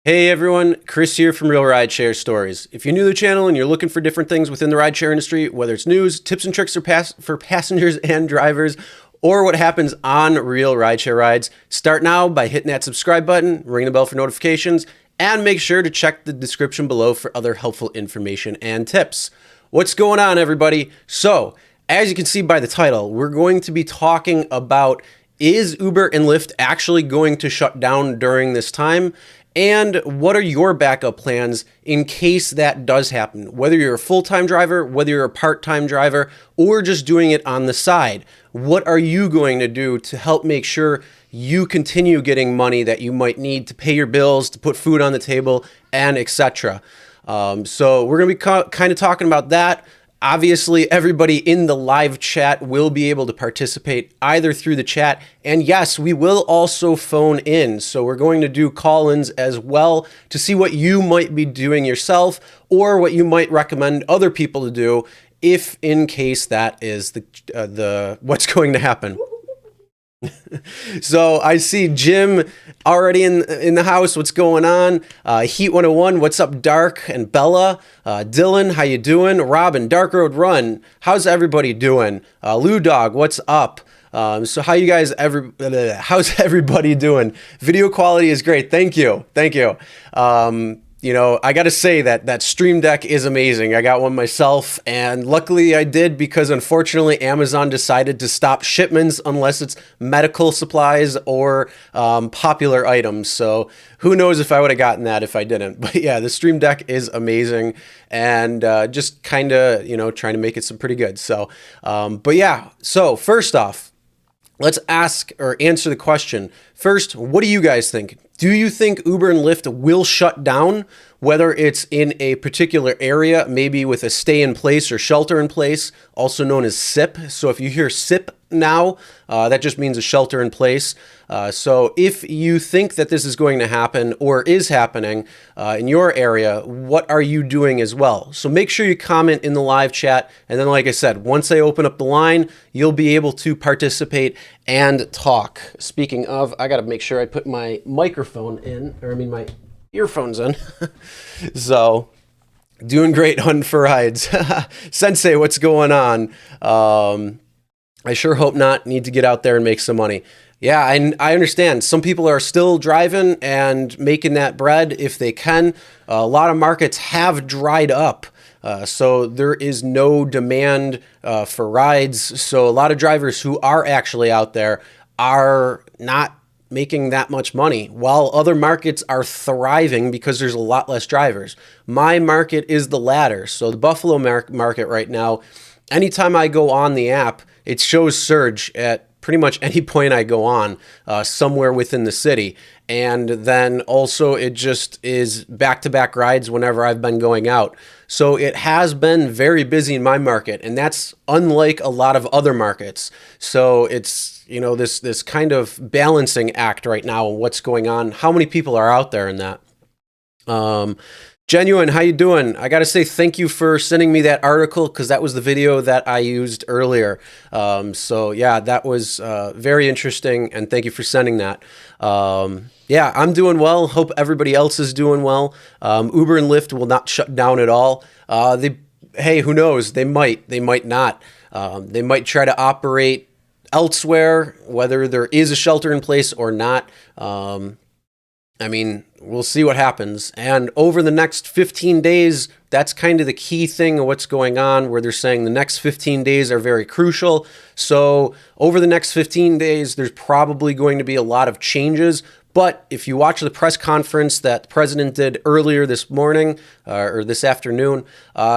Hey everyone, Chris here from Real Rideshare Stories. If you're new to the channel and you're looking for different things within the rideshare industry, whether it's news, tips and tricks for passengers and drivers, or what happens on real rideshare rides, start now by hitting that subscribe button, ring the bell for notifications, and make sure to check the description below for other helpful information and tips. What's going on, everybody? So, as you can see by the title, we're going to be talking about, is Uber and Lyft actually going to shut down during this time? And what are your backup plans in case that does happen? Whether you're a full-time driver, whether you're a part-time driver, or just doing it on the side, what are you going to do to help make sure you continue getting money that you might need to pay your bills, to put food on the table, and etc. So we're going to be kind of talking about that. Obviously, everybody in the live chat will be able to participate either through the chat, and yes, we will also phone in. So we're going to do call-ins as well to see what you might be doing yourself or what you might recommend other people to do if in case that is the what's going to happen. So I see Jim already in the house. What's going on? Heat 101, what's up, Dark and Bella? Dylan, how you doing? Robin, Dark Road Run, how's everybody doing? Lou Dog, what's up? So how's everybody doing? Video quality is great. Thank you. Thank you. You know, I got to say that Stream Deck is amazing. I got one myself, and luckily I did because unfortunately Amazon decided to stop shipments unless it's medical supplies or popular items. So who knows if I would have gotten that if I didn't. But yeah, the Stream Deck is amazing, and just kind of, you know, trying to make it some pretty good. So, but yeah, so first off, let's ask or answer the question. First, what do you guys think? Do you think Uber and Lyft will shut down, whether it's in a particular area, maybe with a stay in place or shelter in place, also known as SIP? So if you hear SIP now, that just means a shelter in place. So if you think that this is going to happen or is happening in your area, what are you doing as well? So make sure you comment in the live chat. And then, like I said, once I open up the line, you'll be able to participate and talk. Speaking of, I got to make sure I put my microphone in, or I mean my earphones in. So doing great hunting for rides. Sensei, what's going on? I sure hope not. Need to get out there and make some money. Yeah, and I understand. Some people are still driving and making that bread if they can. A lot of markets have dried up. So there is no demand for rides. So a lot of drivers who are actually out there are not making that much money, while other markets are thriving because there's a lot less drivers. My market is the latter. So the Buffalo market right now, anytime I go on the app, it shows surge at pretty much any point I go on, somewhere within the city. And then also it just is back-to-back rides whenever I've been going out. So it has been very busy in my market, and that's unlike a lot of other markets. So it's, you know, this kind of balancing act right now, what's going on, how many people are out there in that. Genuine, how you doing? I got to say thank you for sending me that article, because that was the video that I used earlier. So yeah, that was very interesting, and thank you for sending that. Yeah, I'm doing well. Hope everybody else is doing well. Uber and Lyft will not shut down at all. Hey, who knows? They might not. They might try to operate elsewhere, whether there is a shelter in place or not. I mean, we'll see what happens. And over the next 15 days, that's kind of the key thing of what's going on, where they're saying the next 15 days are very crucial. So over the next 15 days, there's probably going to be a lot of changes. But if you watch the press conference that the president did earlier this morning or this afternoon,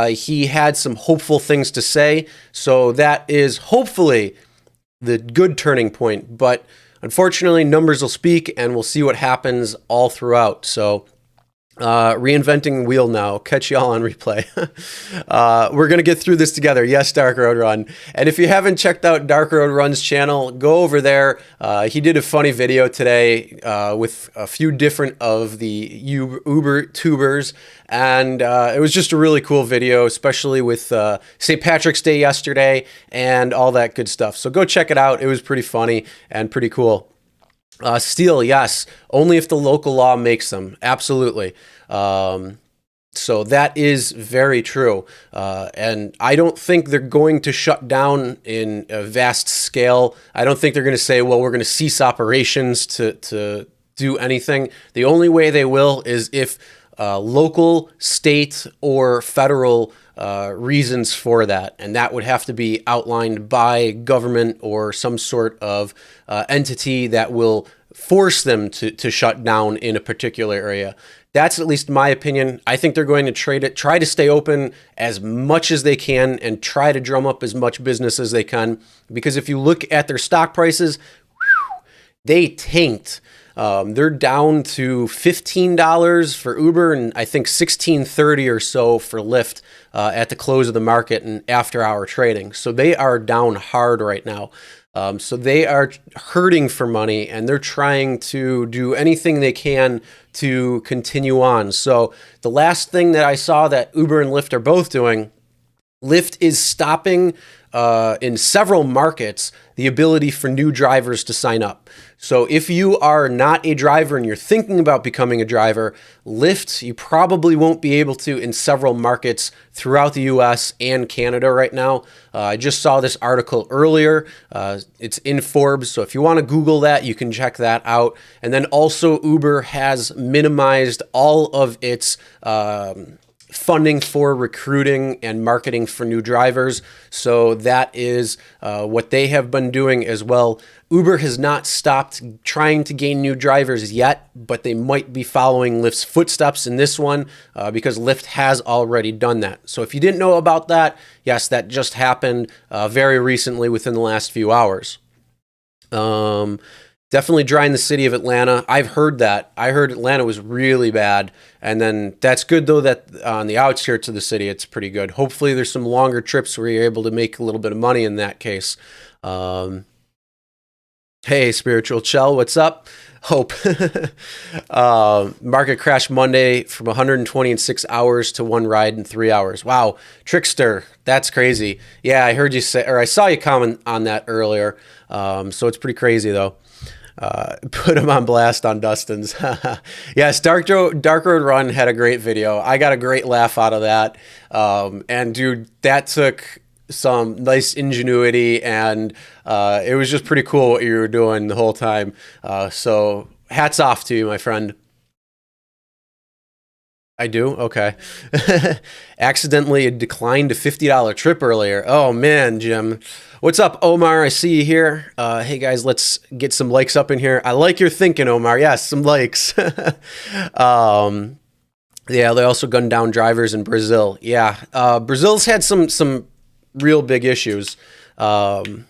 he had some hopeful things to say. So that is hopefully the good turning point. But unfortunately, numbers will speak, and we'll see what happens all throughout. So reinventing the wheel now. Catch y'all on replay. We're going to get through this together. Yes, Dark Road Run. And if you haven't checked out Dark Road Run's channel, go over there. He did a funny video today with a few different of the Uber tubers. And it was just a really cool video, especially with St. Patrick's Day yesterday and all that good stuff. So go check it out. It was pretty funny and pretty cool. Steel, yes, only if the local law makes them. Absolutely. So that is very true. And I don't think they're going to shut down in a vast scale. I don't think they're going to say, well, we're going to cease operations to do anything. The only way they will is if local, state, or federal reasons for that. And that would have to be outlined by government or some sort of entity that will force them to shut down in a particular area. That's at least my opinion. I think they're going to try to stay open as much as they can and try to drum up as much business as they can. Because if you look at their stock prices, they tanked. They're down to $15 for Uber and I think $16.30 or so for Lyft at the close of the market and after hour trading. So they are down hard right now. So they are hurting for money and they're trying to do anything they can to continue on. So the last thing that I saw that Uber and Lyft are both doing, Lyft is stopping in several markets the ability for new drivers to sign up. So if you are not a driver and you're thinking about becoming a driver, Lyft, you probably won't be able to in several markets throughout the US and Canada right now. I just saw this article earlier. It's in Forbes. So if you want to Google that, you can check that out. And then also Uber has minimized all of its funding for recruiting and marketing for new drivers. So that is what they have been doing as well. Uber has not stopped trying to gain new drivers yet, but they might be following Lyft's footsteps in this one because Lyft has already done that. So if you didn't know about that, yes, that just happened very recently within the last few hours. Definitely dry in the city of Atlanta. I've heard that. I heard Atlanta was really bad. And then that's good, though, that on the outskirts of the city, it's pretty good. Hopefully there's some longer trips where you're able to make a little bit of money in that case. Hey, Spiritual Chell, what's up? Hope. Market crash Monday from 120 in 6 hours to one ride in 3 hours. Wow. Trickster. That's crazy. Yeah, I heard you say, or I saw you comment on that earlier. So it's pretty crazy, though. Put him on blast on Dustin's. Yes, Dark Road Run had a great video. I got a great laugh out of that. And dude, that took some nice ingenuity and it was just pretty cool what you were doing the whole time. So hats off to you, my friend. I do? Okay. Accidentally declined a $50 trip earlier. Oh man, Jim. What's up, Omar? I see you here. Hey guys, let's get some likes up in here. I like your thinking, Omar. Yes, some likes. Yeah, they also gunned down drivers in Brazil. Yeah, Brazil's had some real big issues. You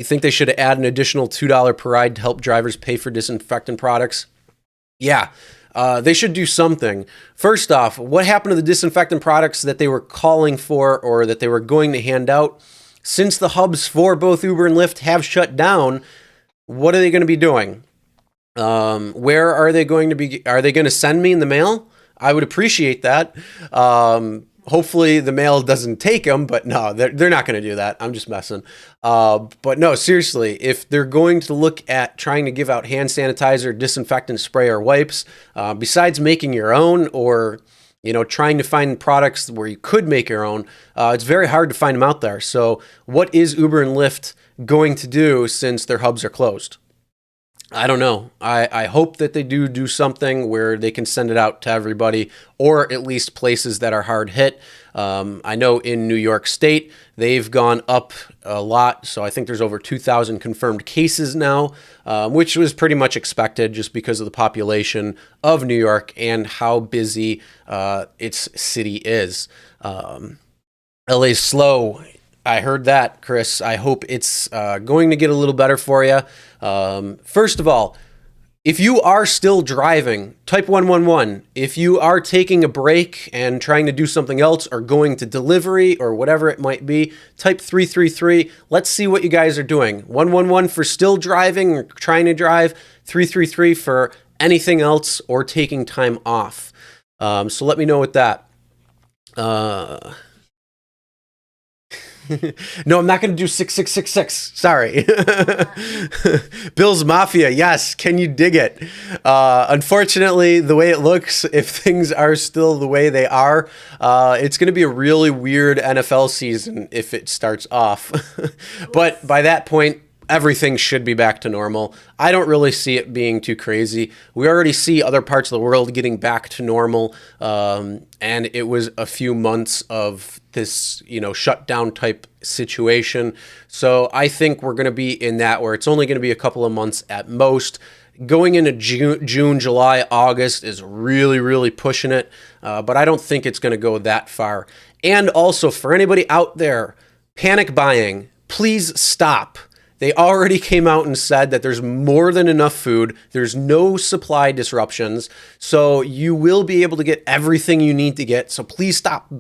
think they should add an additional $2 per ride to help drivers pay for disinfectant products? Yeah, they should do something. First off, what happened to the disinfectant products that they were calling for or that they were going to hand out? Since the hubs for both Uber and Lyft have shut down, what are they going to be doing? Where are they going to be? Are they going to send me in the mail? I would appreciate that. Hopefully the mail doesn't take them, but no, they're not going to do that. I'm just messing. But no, seriously, if they're going to look at trying to give out hand sanitizer, disinfectant spray, or wipes, besides making your own or trying to find products where you could make your own, it's very hard to find them out there. So what is Uber and Lyft going to do since their hubs are closed? I don't know. I hope that they do something where they can send it out to everybody, or at least places that are hard hit. I know in New York State, they've gone up a lot. So I think there's over 2,000 confirmed cases now, which was pretty much expected just because of the population of New York and how busy its city is. LA's slow. I heard that, Chris. I hope it's going to get a little better for you. First of all, if you are still driving, type 111. If you are taking a break and trying to do something else or going to delivery or whatever it might be, type 333. Let's see what you guys are doing. 111 for still driving or trying to drive, 333 for anything else or taking time off. So let me know with that. No, I'm not going to do 6666. Sorry. Bill's Mafia. Yes. Can you dig it? Unfortunately, the way it looks, if things are still the way they are, it's going to be a really weird NFL season if it starts off. But by that point, everything should be back to normal. I don't really see it being too crazy. We already see other parts of the world getting back to normal, and it was a few months of this, shutdown type situation. So I think we're going to be in that where it's only going to be a couple of months at most. Going into June, July, August is really, really pushing it, but I don't think it's going to go that far. And also, for anybody out there panic buying, please stop. They already came out and said that there's more than enough food. There's no supply disruptions. So you will be able to get everything you need to get. So please stop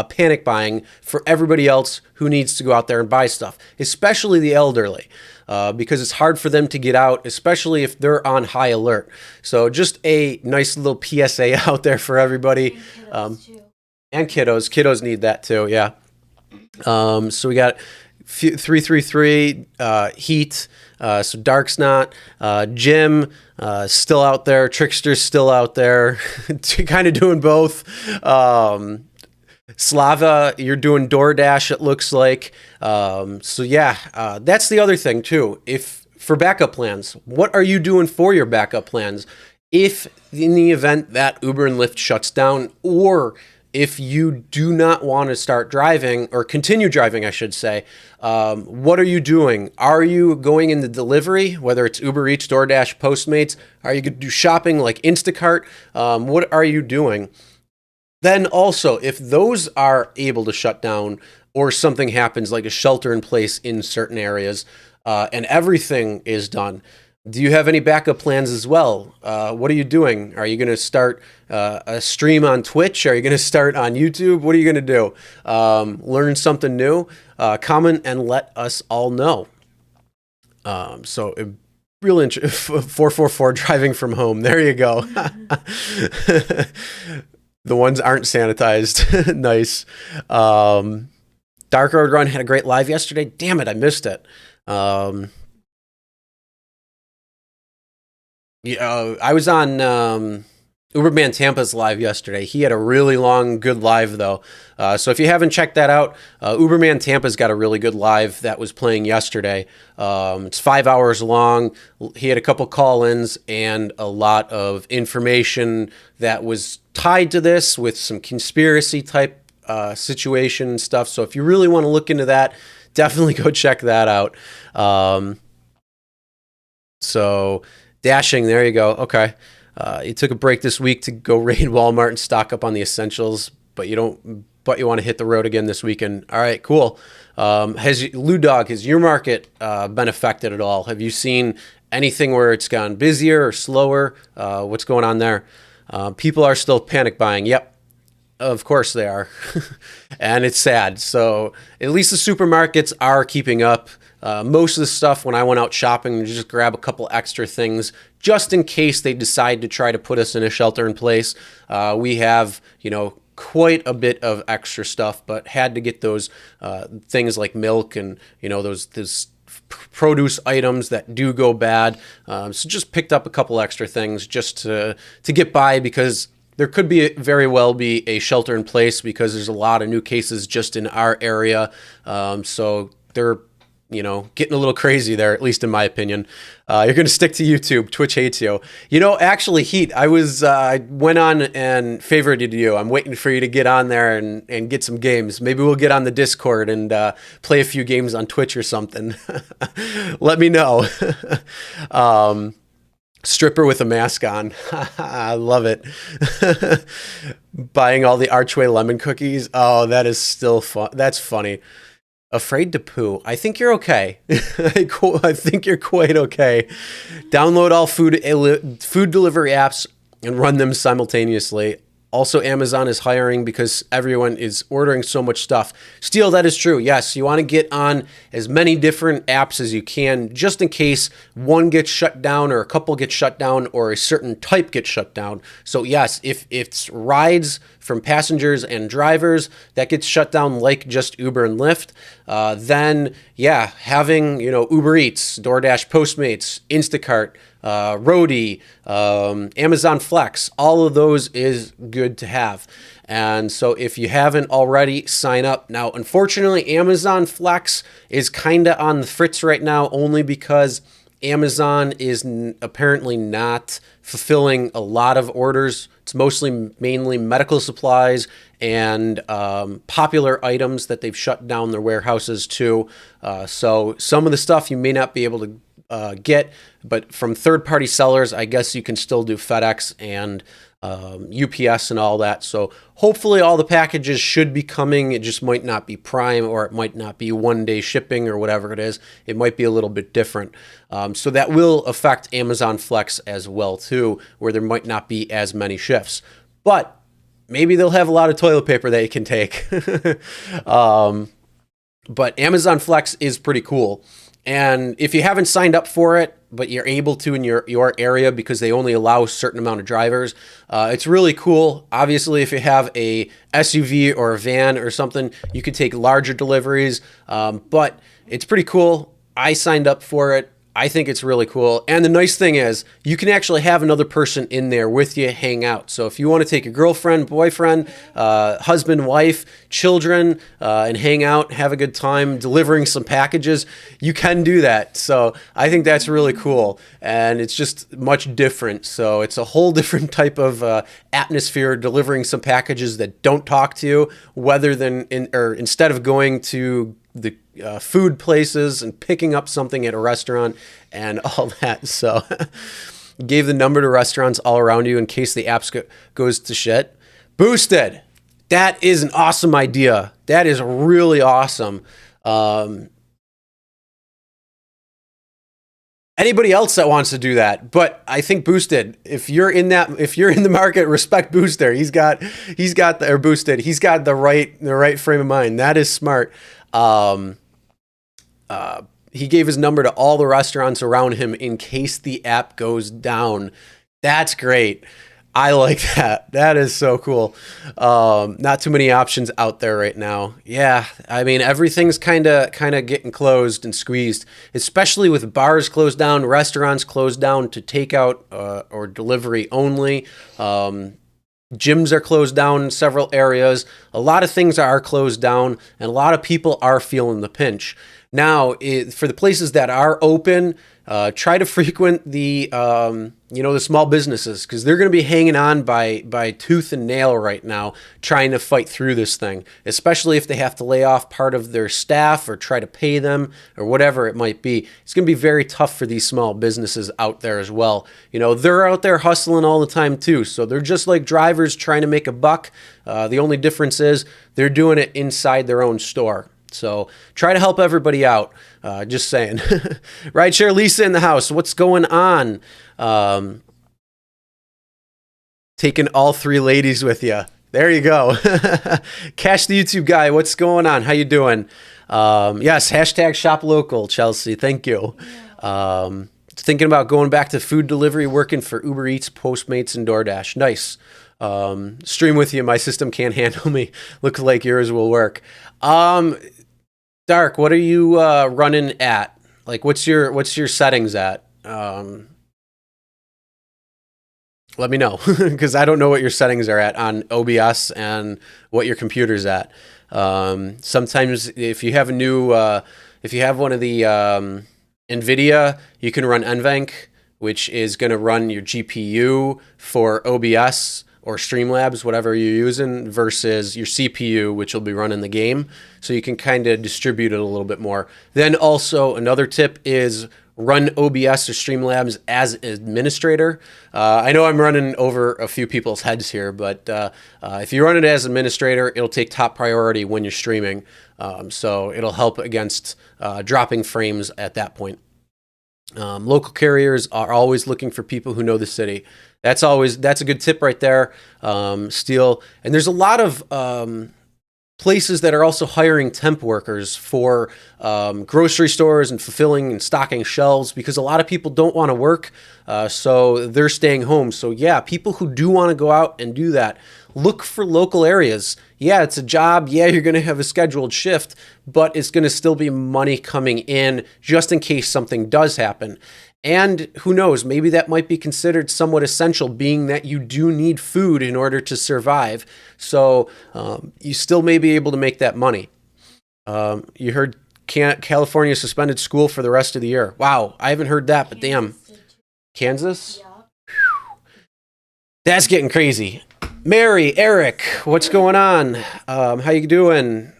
panic buying for everybody else who needs to go out there and buy stuff, especially the elderly, because it's hard for them to get out, especially if they're on high alert. So just a nice little PSA out there for everybody. And kiddos. Kiddos need that too, yeah. So we got 333, Heat, so Dark's not, Jim, still out there, Trickster's still out there, kind of doing both. Slava, you're doing DoorDash, it looks like. So yeah, that's the other thing too. If for backup plans, what are you doing for your backup plans? If in the event that Uber and Lyft shuts down, or if you do not want to start driving or continue driving, I should say, what are you doing? Are you going into delivery, whether it's UberEATS, DoorDash, Postmates? Are you going to do shopping like Instacart? What are you doing? Then also, if those are able to shut down or something happens like a shelter in place in certain areas and everything is done, do you have any backup plans as well? What are you doing? Are you going to start a stream on Twitch? Are you going to start on YouTube? What are you going to do? Learn something new? Comment and let us all know. So really 444 driving from home. There you go. The ones aren't sanitized. Nice. Dark Road Run had a great live yesterday. Damn it, I missed it. Yeah, I was on Uberman Tampa's live yesterday. He had a really long, good live, though. So if you haven't checked that out, Uberman Tampa's got a really good live that was playing yesterday. It's 5 hours long. He had a couple call-ins and a lot of information that was tied to this with some conspiracy type situation and stuff. So if you really want to look into that, definitely go check that out. So Dashing, there you go. Okay. You took a break this week to go raid Walmart and stock up on the essentials, but you want to hit the road again this weekend. All right, cool. Lou Dog, has your market been affected at all? Have you seen anything where it's gone busier or slower? What's going on there? People are still panic buying. Yep. Of course they are. And it's sad. So at least the supermarkets are keeping up. Most of the stuff when I went out shopping, just grab a couple extra things just in case they decide to try to put us in a shelter in place. We have, quite a bit of extra stuff, but had to get those things like milk and, those produce items that do go bad. So just picked up a couple extra things just to get by, because there could very well be a shelter in place because there's a lot of new cases just in our area. So they're getting a little crazy there, at least in my opinion. You're going to stick to YouTube. Twitch hates you. Actually, Heat, I went on and favorited you. I'm waiting for you to get on there and get some games. Maybe we'll get on the Discord and play a few games on Twitch or something. Let me know. Stripper with a mask on. I love it. Buying all the Archway lemon cookies. Oh, that is still fun. That's funny. Afraid to poo. I think you're okay. I think you're quite okay. Download all food delivery apps and run them simultaneously. Also, Amazon is hiring because everyone is ordering so much stuff. Steele, that is true. Yes, you want to get on as many different apps as you can, just in case one gets shut down or a couple get shut down or a certain type gets shut down. So yes, if it's rides from passengers and drivers that gets shut down, like just Uber and Lyft, then yeah, having, you know, UberEATS, DoorDash, Postmates, Instacart, Roadie, Amazon Flex, all of those is good to have. And so if you haven't already, sign up. Now, unfortunately, Amazon Flex is kind of on the fritz right now, only because Amazon is apparently not fulfilling a lot of orders. It's mainly medical supplies and popular items that they've shut down their warehouses to. So some of the stuff you may not be able to get, but from third-party sellers, I guess you can still do FedEx and UPS and all that. So hopefully all the packages should be coming. It just might not be Prime, or it might not be one-day shipping, or whatever it is. It might be a little bit different. So that will affect Amazon Flex as well too, where there might not be as many shifts. But maybe they'll have a lot of toilet paper that you can take. But Amazon Flex is pretty cool. And if you haven't signed up for it, but you're able to in your area because they only allow a certain amount of drivers, it's really cool. Obviously, if you have a SUV or a van or something, you could take larger deliveries, but it's pretty cool. I signed up for it. I think it's really cool. And the nice thing is you can actually have another person in there with you, hang out. So if you want to take your girlfriend, boyfriend, husband, wife, children, and hang out, have a good time delivering some packages, you can do that. So I think that's really cool. And it's just much different. So it's a whole different type of atmosphere, delivering some packages that don't talk to you, instead of going to the food places and picking up something at a restaurant and all that. So gave the number to restaurants all around you in case the app goes to shit. Boosted. That is an awesome idea. That is really awesome. Anybody else that wants to do that, but I think Boosted, if you're in the market, respect Booster. He's got Boosted. He's got the right frame of mind. That is smart. He gave his number to all the restaurants around him in case the app goes down. That's great. I like that. That is so cool. Not too many options out there right now. Yeah, I mean, everything's kind of getting closed and squeezed, especially with bars closed down, restaurants closed down to takeout or delivery only. Gyms are closed down in several areas. A lot of things are closed down, and a lot of people are feeling the pinch. Now, for the places that are open, try to frequent the small businesses, because they're going to be hanging on by tooth and nail right now, trying to fight through this thing, especially if they have to lay off part of their staff or try to pay them or whatever it might be. It's going to be very tough for these small businesses out there as well. You know, they're out there hustling all the time too. So they're just like drivers trying to make a buck. The only difference is they're doing it inside their own store. So try to help everybody out. Just saying. Rideshare Lisa in the house. What's going on? Taking all three ladies with you. There you go. Cash the YouTube guy. What's going on? How you doing? Yes. Hashtag shop local, Chelsea. Thank you. Thinking about going back to food delivery, working for UberEATS, Postmates, and DoorDash. Nice. Stream with you. My system can't handle me. Looks like yours will work. Dark, what are you running at? Like, what's your settings at? Let me know, because I don't know what your settings are at on OBS and what your computer's at. Sometimes if you have one of the NVIDIA, you can run NVENC, which is going to run your GPU for OBS or Streamlabs, whatever you're using, versus your CPU, which will be running the game. So you can kind of distribute it a little bit more. Then also another tip is run OBS or Streamlabs as administrator. I know I'm running over a few people's heads here, but if you run it as administrator, it'll take top priority when you're streaming. So it'll help against dropping frames at that point. Local carriers are always looking for people who know the city. That's a good tip right there. Steal, and there's a lot of places that are also hiring temp workers for grocery stores and fulfilling and stocking shelves because a lot of people don't want to work, so they're staying home. So yeah, people who do want to go out and do that, look for local areas. Yeah, it's a job. Yeah, you're going to have a scheduled shift, but it's going to still be money coming in just in case something does happen. And who knows, maybe that might be considered somewhat essential, being that you do need food in order to survive. So you still may be able to make that money. You heard California suspended school for the rest of the year. Wow, I haven't heard that, but damn. Kansas? That's getting crazy. Mary, Eric, what's going on? How you doing?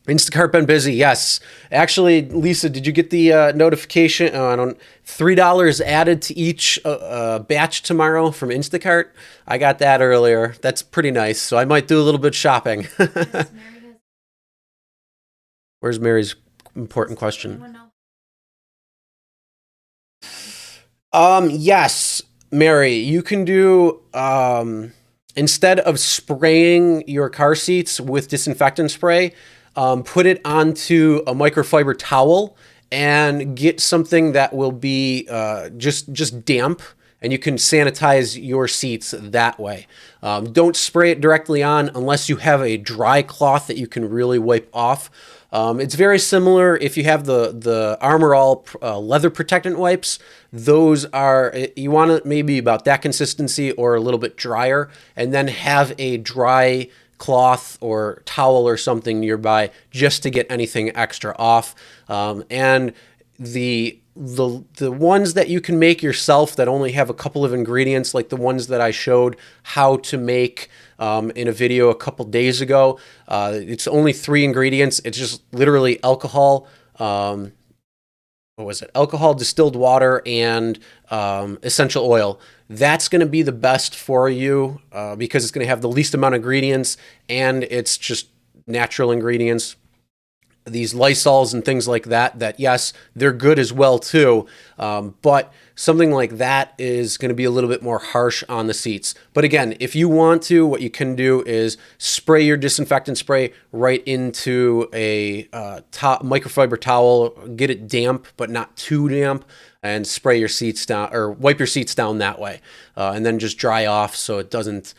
Instacart been busy, yes. Actually, Lisa, did you get the notification? $3 added to each batch tomorrow from Instacart. I got that earlier. That's pretty nice. So I might do a little bit shopping. Where's Mary's important question? Yes, Mary, you can do instead of spraying your car seats with disinfectant spray, put it onto a microfiber towel and get something that will be just damp, and you can sanitize your seats that way. Don't spray it directly on unless you have a dry cloth that you can really wipe off. It's very similar if you have the Armor All leather protectant wipes. Those are, you want it maybe about that consistency or a little bit drier, and then have a dry cloth or towel or something nearby just to get anything extra off. And the ones that you can make yourself that only have a couple of ingredients, like the ones that I showed how to make in a video a couple days ago, it's only 3 ingredients. It's just literally alcohol, alcohol, distilled water, and essential oil. That's going to be the best for you because it's going to have the least amount of ingredients, and it's just natural ingredients. These Lysols and things like that, yes, they're good as well too, but something like that is going to be a little bit more harsh on the seats. But again, if you want to, what you can do is spray your disinfectant spray right into a microfiber towel, get it damp but not too damp, and spray your seats down, or wipe your seats down that way, and then just dry off so it doesn't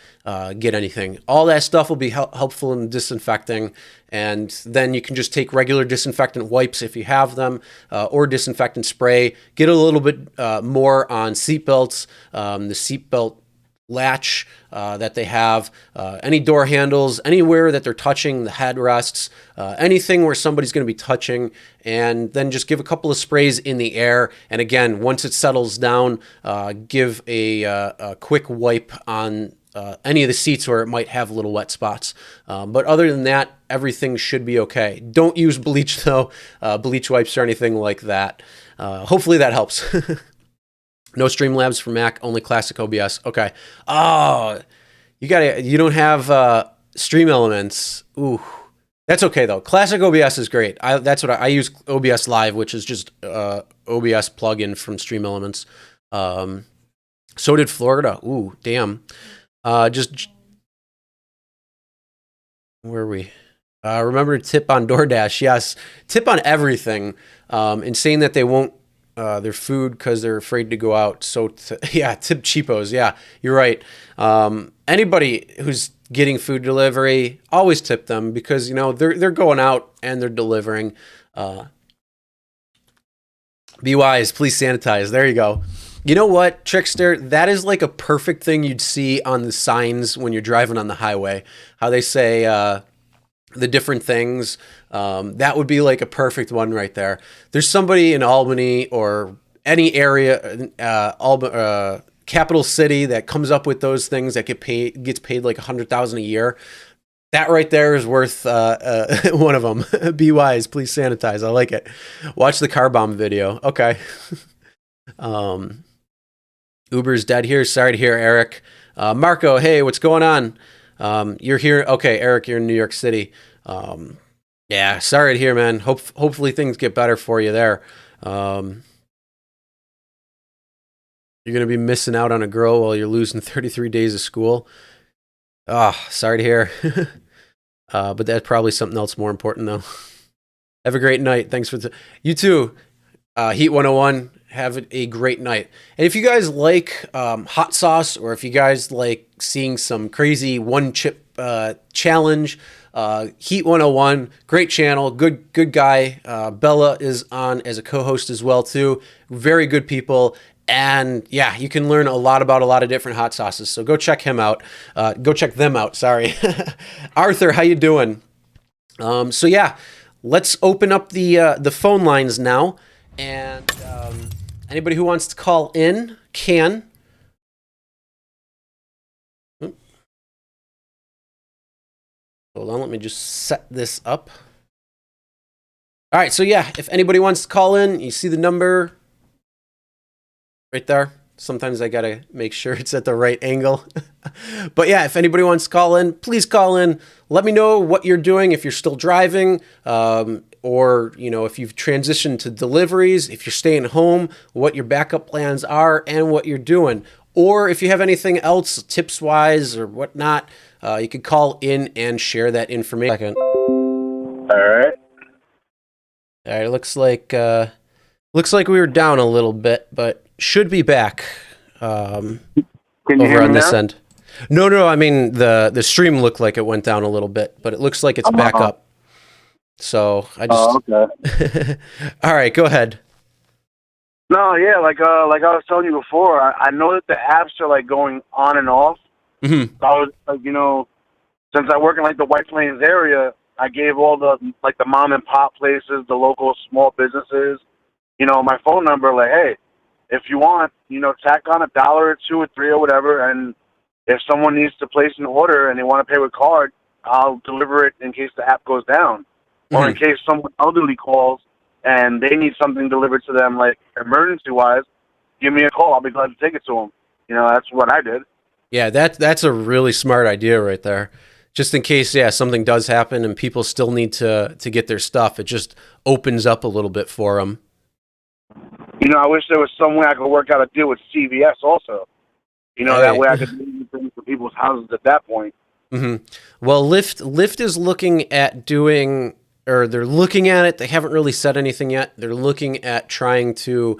get anything. All that stuff will be helpful in disinfecting, and then you can just take regular disinfectant wipes if you have them, or disinfectant spray. Get a little bit more on seatbelts, the seatbelt latch that they have, any door handles, anywhere that they're touching, the headrests, anything where somebody's going to be touching, and then just give a couple of sprays in the air. And again, once it settles down, give a quick wipe on any of the seats where it might have little wet spots. But other than that, everything should be okay. Don't use bleach though, bleach wipes or anything like that. Hopefully that helps. No Streamlabs for Mac, only classic OBS. Okay. Oh, you don't have Stream Elements. Ooh, that's okay though. Classic OBS is great. That's what I use. OBS Live, which is just OBS plugin from Stream Elements. So did Florida. Ooh, damn. Just where are we? Remember to tip on DoorDash. Yes, tip on everything. And saying that they won't their food because they're afraid to go out. So yeah, tip cheapos. Yeah, you're right. Anybody who's getting food delivery, always tip them because they're going out and they're delivering. Be wise, please sanitize. There you go. You know what, Trickster? That is like a perfect thing you'd see on the signs when you're driving on the highway. How they say the different things. That would be like a perfect one right there. There's somebody in Albany or any area, capital city, that comes up with those things that gets paid like $100,000 a year. That right there is worth one of them. Be wise, please sanitize. I like it. Watch the car bomb video. Okay. Uber's dead here. Sorry to hear, Eric. Marco, hey, what's going on? You're here. Okay, Eric, you're in New York City. Yeah, sorry to hear, man. Hopefully things get better for you there. You're going to be missing out on a girl while you're losing 33 days of school. Ah, oh, sorry to hear. But that's probably something else more important, though. Have a great night. Thanks for you too. Heat 101. Have a great night. And if you guys like hot sauce, or if you guys like seeing some crazy one chip challenge, Heat 101, great channel, good guy. Bella is on as a co-host as well too. Very good people. And yeah, you can learn a lot about a lot of different hot sauces. So go check him out. Go check them out. Sorry. Arthur, how you doing? So yeah, let's open up the phone lines now. And anybody who wants to call in can. Hold on, let me just set this up. All right, so yeah, if anybody wants to call in, you see the number right there. Sometimes I gotta make sure it's at the right angle. But yeah, if anybody wants to call in, please call in. Let me know what you're doing, if you're still driving, or if you've transitioned to deliveries, if you're staying home, what your backup plans are, and what you're doing. Or if you have anything else, tips-wise or whatnot, you could call in and share that information. All right. All right. Looks like we were down a little bit, but should be back Can you over hear on me this now? end. No. I mean, the stream looked like it went down a little bit, but it looks like it's back up. So I just. Oh, okay. All right, go ahead. No, yeah, like I was telling you before, I know that the apps are like going on and off. Mm-hmm. So I was like, since I work in like the White Plains area, I gave all the mom and pop places, the local small businesses, my phone number. Like, hey, if you want, tack on $1 or $2 or $3 or whatever, and if someone needs to place an order and they want to pay with card, I'll deliver it in case the app goes down, or in case someone elderly calls and they need something delivered to them, like emergency-wise, give me a call. I'll be glad to take it to them. That's what I did. Yeah, that's a really smart idea right there. Just in case, something does happen and people still need to get their stuff, it just opens up a little bit for them. I wish there was some way I could work out a deal with CVS also. That way I could do things for people's houses at that point. Mm-hmm. Well, Lyft is looking at doing, or they're looking at it. They haven't really said anything yet. They're looking at trying to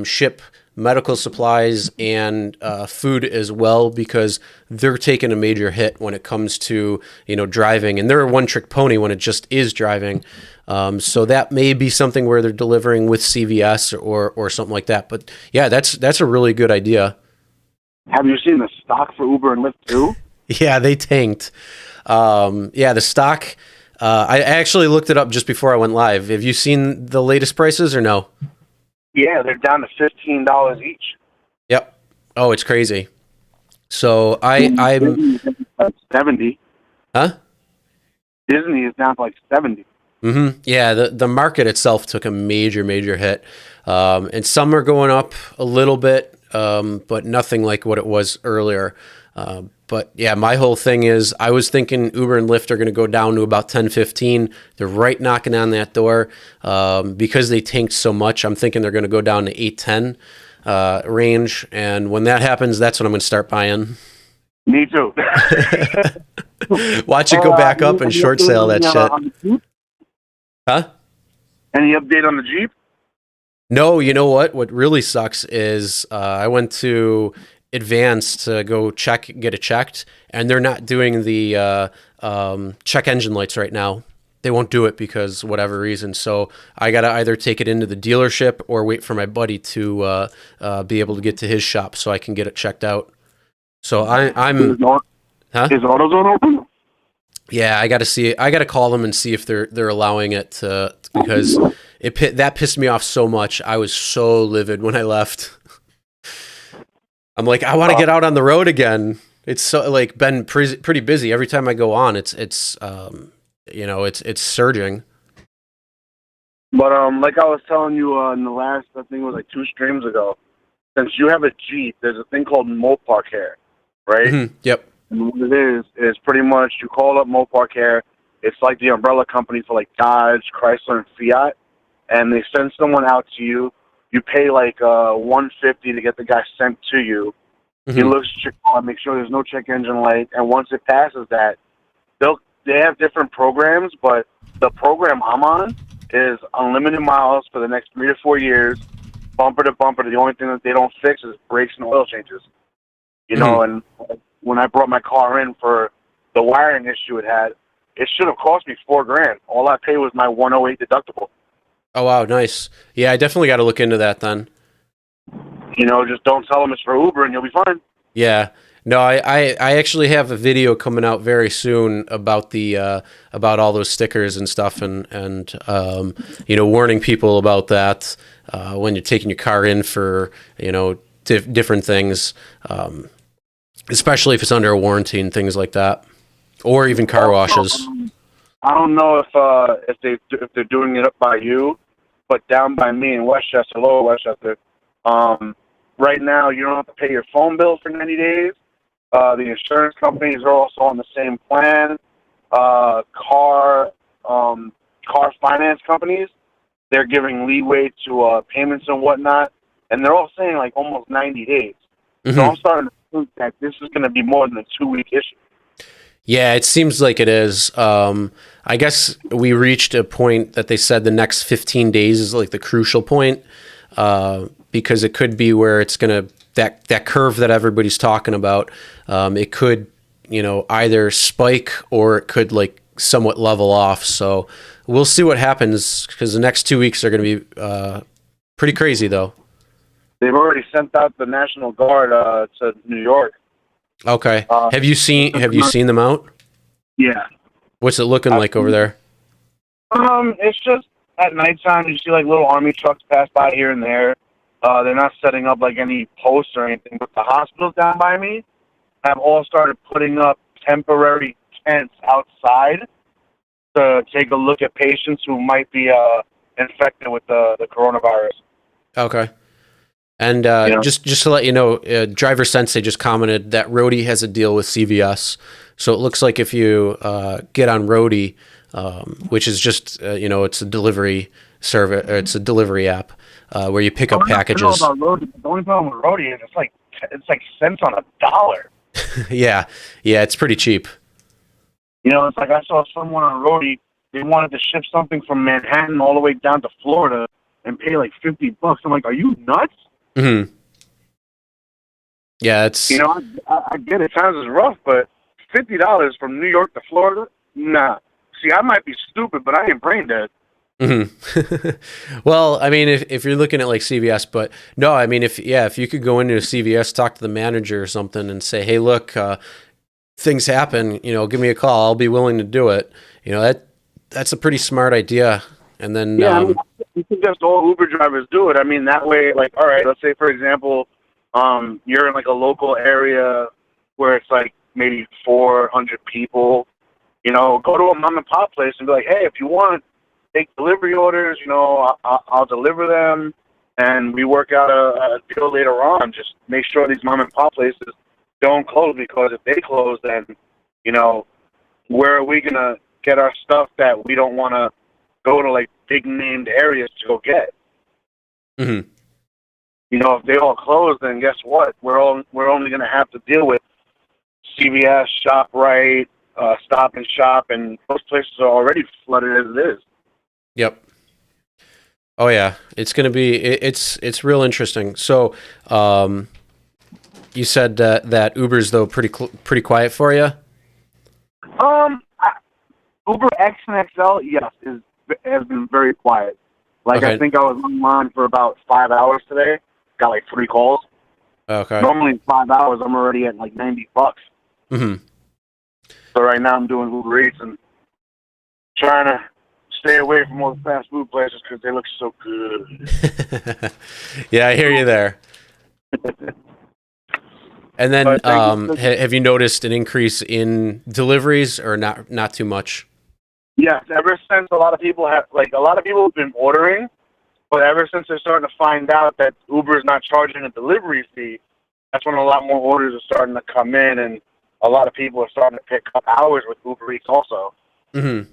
ship medical supplies and food as well, because they're taking a major hit when it comes to driving, and they're a one-trick pony when it just is driving. So that may be something where they're delivering with CVS or something like that. But yeah, that's a really good idea. Have you seen the stock for Uber and Lyft too? Yeah, they tanked. The stock. I actually looked it up just before I went live. Have you seen the latest prices or no? Yeah, they're down to $15 each. Yep. Oh, it's crazy. So I'm 70. Huh? Disney is down to like 70. Mm-hmm. Yeah, the market itself took a major hit, and some are going up a little bit, but nothing like what it was earlier. But yeah, my whole thing is I was thinking Uber and Lyft are going to go down to about 10-15. They're right knocking on that door because they tanked so much. I'm thinking they're going to go down to 8-10 range, and when that happens, that's when I'm going to start buying. Me too. Watch it go back up and short sale that shit. Huh? Any update on the Jeep? No, you know what? What really sucks is I went to Advance to go get it checked, and they're not doing the check engine lights right now. They won't do it because whatever reason. So I got to either take it into the dealership or wait for my buddy to be able to get to his shop so I can get it checked out. So I'm. Is AutoZone open? Yeah, I got to see it. I got to call them and see if they're allowing it to, because that pissed me off so much. I was so livid when I left. I'm like, I want to get out on the road again. It's so been pretty busy. Every time I go on, it's surging. But like I was telling you in the last, I think it was like 2 streams ago, since you have a Jeep, there's a thing called Mopar Care, right? Mm-hmm. Yep. And what it is pretty much you call up Mopar Care. It's like the umbrella company for like Dodge, Chrysler, and Fiat, and they send someone out to you. You pay like $150 to get the guy sent to you. He looks at your car, make sure there's no check engine light, and once it passes that, they have different programs, but the program I'm on is unlimited miles for the next 3 to 4 years, bumper to bumper. The only thing that they don't fix is brakes and oil changes. You know, and when I brought my car in for the wiring issue it had, it should have cost me $4,000. All I paid was my 108 deductible. Oh wow, nice. Yeah, I definitely got to look into that then. You know, just don't tell them it's for Uber and you'll be fine. Yeah. No, I actually have a video coming out very soon about the about all those stickers and stuff, and you know, warning people about that when you're taking your car in for, you know, different things, especially if it's under a warranty and things like that, or even car washes. I don't know if they're doing it up by you, but down by me in Westchester, Lower Westchester, right now you don't have to pay your phone bill for 90 days. The insurance companies are also on the same plan. Car finance companies, they're giving leeway to payments and whatnot, and they're all saying like almost 90 days. So I'm starting to think that this is going to be more than a 2-week issue. Yeah, it seems like it is. I guess we reached a point that they said the next 15 days is like the crucial point, because it could be where it's going to, that curve that everybody's talking about, it could, you know, either spike or it could like somewhat level off. So we'll see what happens, because the next 2 weeks are going to be pretty crazy though. They've already sent out the National Guard to New York. Okay. Have you seen them out? Yeah. What's it looking like over there? It's just at nighttime you see like little army trucks pass by here and there. They're not setting up like any posts or anything, but the hospitals down by me have all started putting up temporary tents outside to take a look at patients who might be infected with the coronavirus. Okay. And just to let you know, Driver Sensei just commented that Roadie has a deal with CVS. So it looks like if you get on Roadie, which is just you know, it's a delivery service, it's a delivery app where you pick up packages. I don't know about Roadie. The only problem with Roadie is it's like cents on a dollar. yeah, it's pretty cheap. You know, it's like I saw someone on Roadie. They wanted to ship something from Manhattan all the way down to Florida and pay like $50. I'm like, are you nuts? Mm-hmm. Yeah, it's, you know, I get it. Times is rough, but $50 from New York to Florida, nah. See, I might be stupid, but I ain't brain dead. Mm-hmm. Well, I mean, if you're looking at like CVS, but no, I mean, if you could go into a CVS, talk to the manager or something, and say, hey, look, things happen. You know, give me a call. I'll be willing to do it. You know, that's a pretty smart idea. And then I mean, you suggest all Uber drivers do it. I mean, that way, like, all right, let's say for example, you're in like a local area where it's like maybe 400 people. You know, go to a mom and pop place and be like, hey, if you want, take delivery orders. You know, I'll deliver them, and we work out a deal later on. Just make sure these mom and pop places don't close, because if they close, then, you know, where are we gonna get our stuff that we don't want to go to like big named areas to go get? Mm-hmm. You know, if they all close, then guess what? We're only going to have to deal with CVS, ShopRite, Stop and Shop, and those places are already flooded as it is. Yep. Oh yeah, it's going to be it's real interesting. So, you said that Uber's though pretty quiet for you. Uber X and XL, yes, has been very quiet. Like, okay. I think I was online for about 5 hours today. Got like 3 calls. Okay. Normally in 5 hours, I'm already at like $90. Mm-hmm. So right now I'm doing UberEATS and trying to stay away from all the fast food places because they look so good. Yeah, I hear you there. And then, have you noticed an increase in deliveries, or not too much? Yes, ever since a lot of people have been ordering, but ever since they're starting to find out that Uber is not charging a delivery fee, that's when a lot more orders are starting to come in, and a lot of people are starting to pick up hours with UberEATS also. Mm-hmm.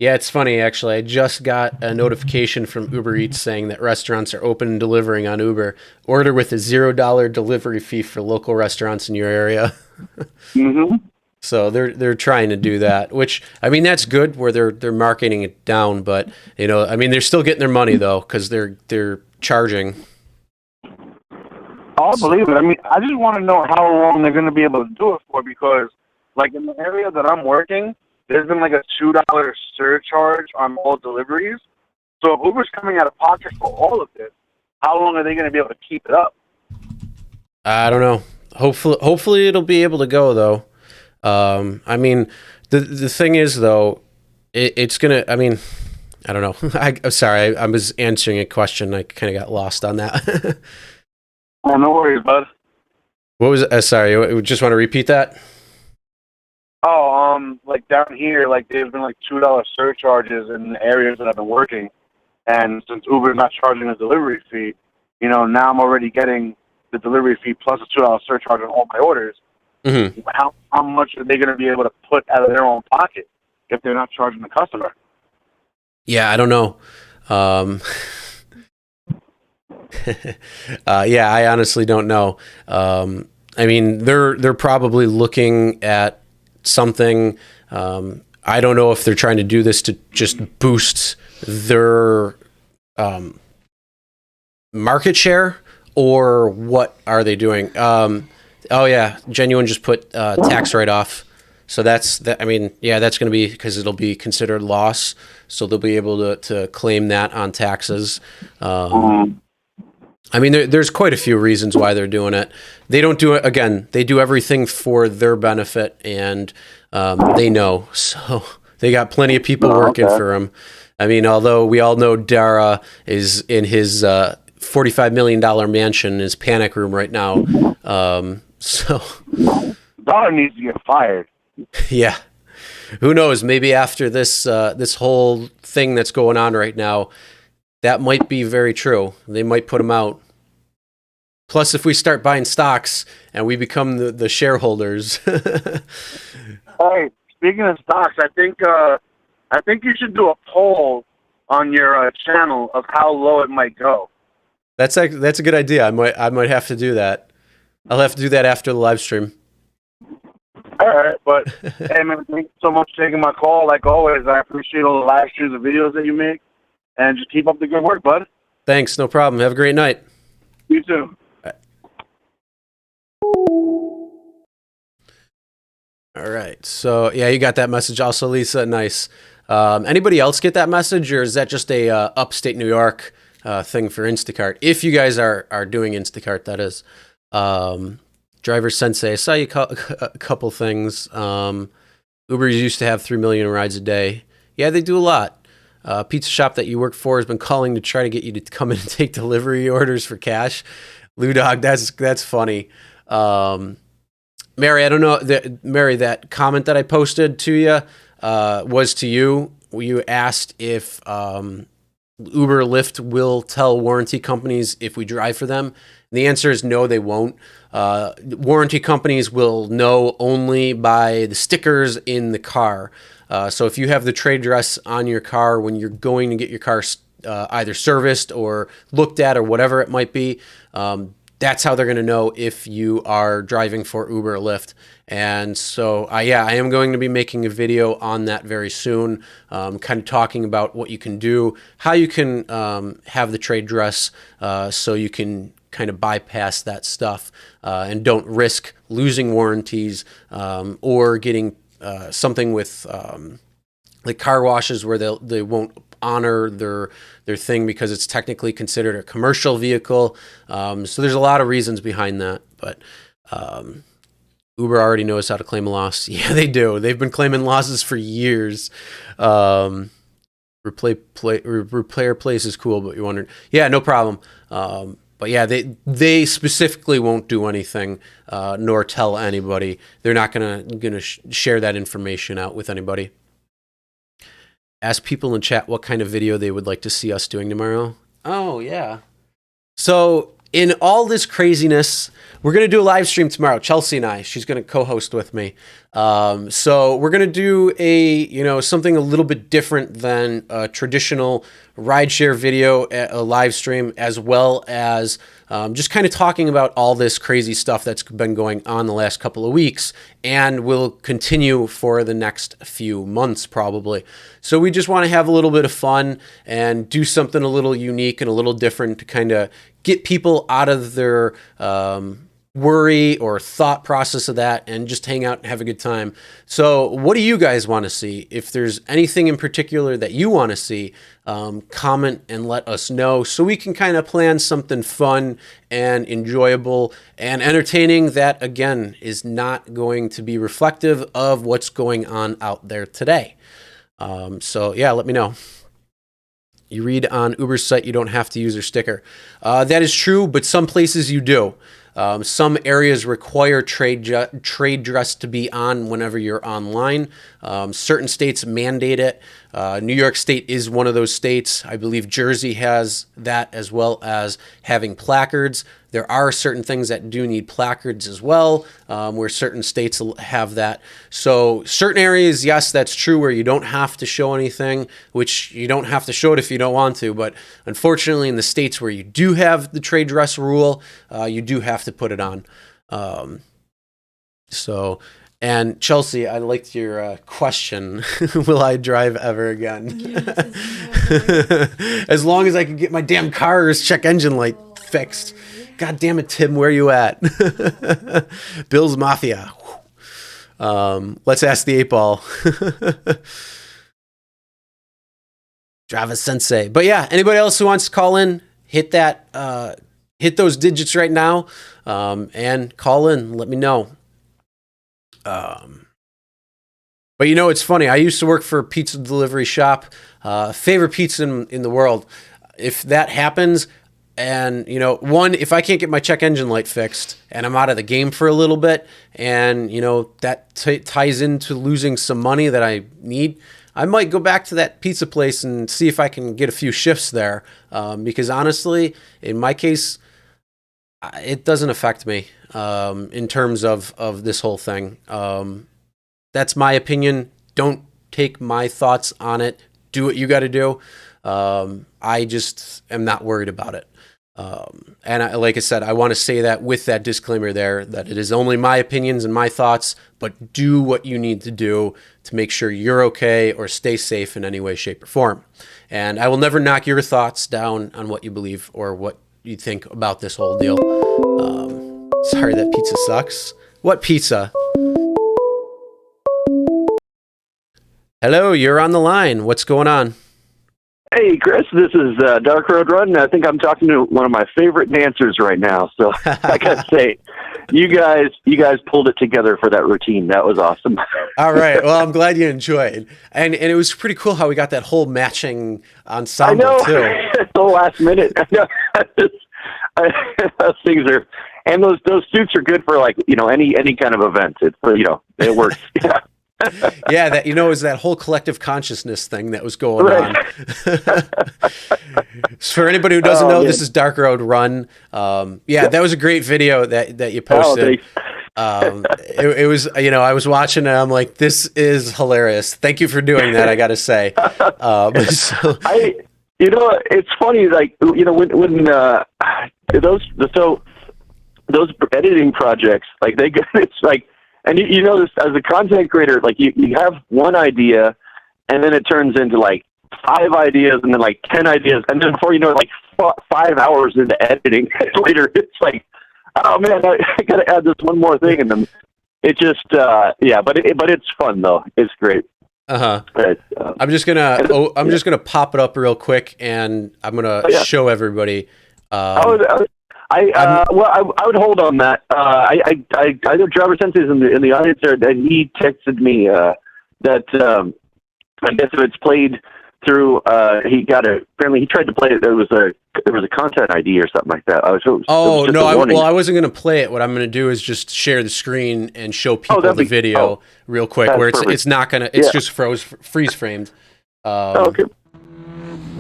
Yeah, it's funny actually. I just got a notification from UberEATS saying that restaurants are open and delivering on Uber. Order with a $0 delivery fee for local restaurants in your area. Mm-hmm. So they're trying to do that, which I mean that's good where they're marketing it down, but I mean they're still getting their money though because they're charging. I'll believe it. I mean, I just want to know how long they're going to be able to do it for because, like, in the area that I'm working, there's been like a $2 surcharge on all deliveries. So if Uber's coming out of pocket for all of this, how long are they going to be able to keep it up? I don't know. Hopefully it'll be able to go though. I mean, the thing is though, it's gonna. I mean, I don't know. I'm sorry. I was answering a question. I kind of got lost on that. Oh, no worries, bud. What was? Sorry. Just want to repeat that. Oh, like down here, like there's been like $2 surcharges in the areas that I've been working, and since Uber's not charging a delivery fee, now I'm already getting the delivery fee plus a $2 surcharge on all my orders. Mm-hmm. How much are they going to be able to put out of their own pocket if they're not charging the customer? Yeah, I don't know. Yeah, I honestly don't know. I mean, they're probably looking at something. I don't know if they're trying to do this to just boost their market share or what are they doing? Oh yeah, Genuine just put tax write-off. So that's that. I mean, yeah, that's going to be because it'll be considered loss. So they'll be able to claim that on taxes. I mean, there's quite a few reasons why they're doing it. They don't do it again. They do everything for their benefit, and they know. So they got plenty of people working for them. I mean, although we all know Dara is in his $45 million mansion in his panic room right now. So Dara needs to get fired. Yeah. Who knows? Maybe after this this whole thing that's going on right now, that might be very true. They might put him out. Plus, if we start buying stocks and we become the shareholders. Hey, speaking of stocks, I think you should do a poll on your channel of how low it might go. That's a good idea. I might have to do that. I'll have to do that after the live stream. All right, but hey man, thank you so much for taking my call. Like always, I appreciate all the live streams and videos that you make, and just keep up the good work, bud. Thanks, no problem. Have a great night. You too. All right. So yeah, you got that message also, Lisa. Nice. Anybody else get that message, or is that just a upstate New York thing for Instacart? If you guys are doing Instacart, that is. Driver Sensei, I saw you a couple things. Uber used to have 3 million rides a day. Yeah, they do a lot. Pizza shop that you work for has been calling to try to get you to come in and take delivery orders for cash. Lou Dog, that's funny. Mary, I don't know, Mary, that comment that I posted to you was to you. You asked if Uber Lyft will tell warranty companies if we drive for them. And the answer is no, they won't. Warranty companies will know only by the stickers in the car. So if you have the trade dress on your car when you're going to get your car either serviced or looked at or whatever it might be, that's how they're going to know if you are driving for Uber or Lyft. And so, yeah, I am going to be making a video on that very soon, kind of talking about what you can do, how you can have the trade dress so you can kind of bypass that stuff and don't risk losing warranties or getting something with like car washes where they won't honor their thing because it's technically considered a commercial vehicle. So there's a lot of reasons behind that, but Uber already knows how to claim a loss. Yeah, they do. They've been claiming losses for years. Replayer place is cool, but you're wondering. Yeah, no problem. But yeah, they specifically won't do anything, nor tell anybody. They're not gonna share that information out with anybody. Ask people in chat what kind of video they would like to see us doing tomorrow. Oh yeah. So in all this craziness, we're gonna do a live stream tomorrow. Chelsea and I. She's gonna co-host with me. So we're gonna do something a little bit different than a traditional rideshare video, a live stream, as well as just kind of talking about all this crazy stuff that's been going on the last couple of weeks and will continue for the next few months probably. So we just want to have a little bit of fun and do something a little unique and a little different to kind of get people out of their worry or thought process of that and just hang out and have a good time. So what do you guys want to see? If there's anything in particular that you want to see, comment and let us know so we can kind of plan something fun and enjoyable and entertaining that, again, is not going to be reflective of what's going on out there today. So yeah, let me know. You read on Uber's site, you don't have to use their sticker. That is true, but some places you do. Some areas require trade dress to be on whenever you're online. Certain states mandate it. New York State is one of those states. I believe Jersey has that, as well as having placards. There are certain things that do need placards as well, where certain states have that. So certain areas, yes, that's true, where you don't have to show anything, which you don't have to show it if you don't want to. But unfortunately, in the states where you do have the trade dress rule, you do have to put it on. And Chelsea, I liked your question. Will I drive ever again? As long as I can get my damn car's check engine light fixed. God damn it, Tim, where you at? Bill's Mafia. Let's ask the 8-ball. Drive a sensei. But yeah, anybody else who wants to call in, hit those digits right now, and call in. Let me know. But it's funny. I used to work for a pizza delivery shop. Favorite pizza in the world. If that happens, and if I can't get my check engine light fixed and I'm out of the game for a little bit, and that ties into losing some money that I need, I might go back to that pizza place and see if I can get a few shifts there. Because honestly, in my case, it doesn't affect me in terms of this whole thing. That's my opinion. Don't take my thoughts on it. Do what you got to do. I just am not worried about it. Like I said, I want to say that with that disclaimer there, that it is only my opinions and my thoughts, but do what you need to do to make sure you're okay or stay safe in any way, shape, or form. And I will never knock your thoughts down on what you believe or what you think about this whole deal. Sorry, that pizza sucks. What pizza? Hello, you're on the line. What's going on? Hey, Chris, this is Dark Road Run. I think I'm talking to one of my favorite dancers right now. So I gotta say, you guys pulled it together for that routine. That was awesome. All right. Well, I'm glad you enjoyed. And it was pretty cool how we got that whole matching ensemble too. It's the last minute. I know. Those things are, and those suits are good for any kind of event. It's it works. Yeah. Yeah, that is that whole collective consciousness thing that was going on. For anybody who doesn't know, this is Dark Road Run. That was a great video that you posted. It was, I was watching and I'm like, this is hilarious. Thank you for doing that, I got to say. It's funny, when those editing projects, it's like, and this as a content creator, you have one idea, and then it turns into 5 ideas, and then 10 ideas, and then before you know it, 5 hours into editing later, it's like, oh man, I got to add this one more thing, and then it just, but it's fun though. It's great. I'm just gonna pop it up real quick, and I'm gonna show everybody. I would hold on that. I know Driver Sensei is in the audience there, and he texted me that I guess if it's played through, apparently he tried to play it. There was a content ID or something like that. I wasn't going to play it. What I'm going to do is just share the screen and show people the video real quick, where it's not going to, it's just freeze framed. Okay.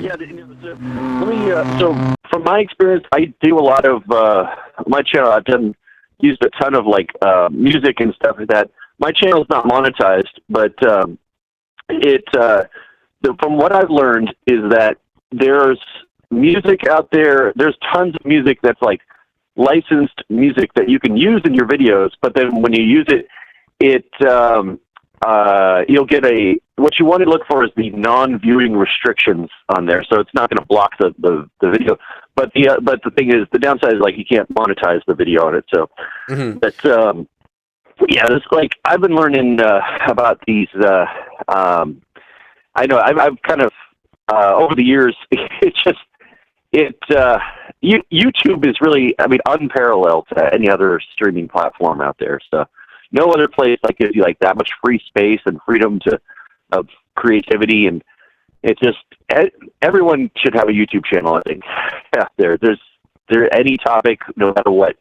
Yeah, so from my experience, I do a lot of my channel. I've used a ton of music and stuff like that. my channel's not monetized, but from what I've learned is that there's music out there. There's tons of music that's like licensed music that you can use in your videos, but then when you use it, you'll get what you want to look for is the non-viewing restrictions on there. So it's not going to block the video. But the thing is, the downside is like you can't monetize the video on it. So that's yeah, it's like I've been learning about these. I know I've kind of over the years. YouTube is really, I mean, unparalleled to any other streaming platform out there. So no other place like gives you like that much free space and freedom of creativity, and it just everyone should have a YouTube channel. I think out there. There's any topic, no matter what,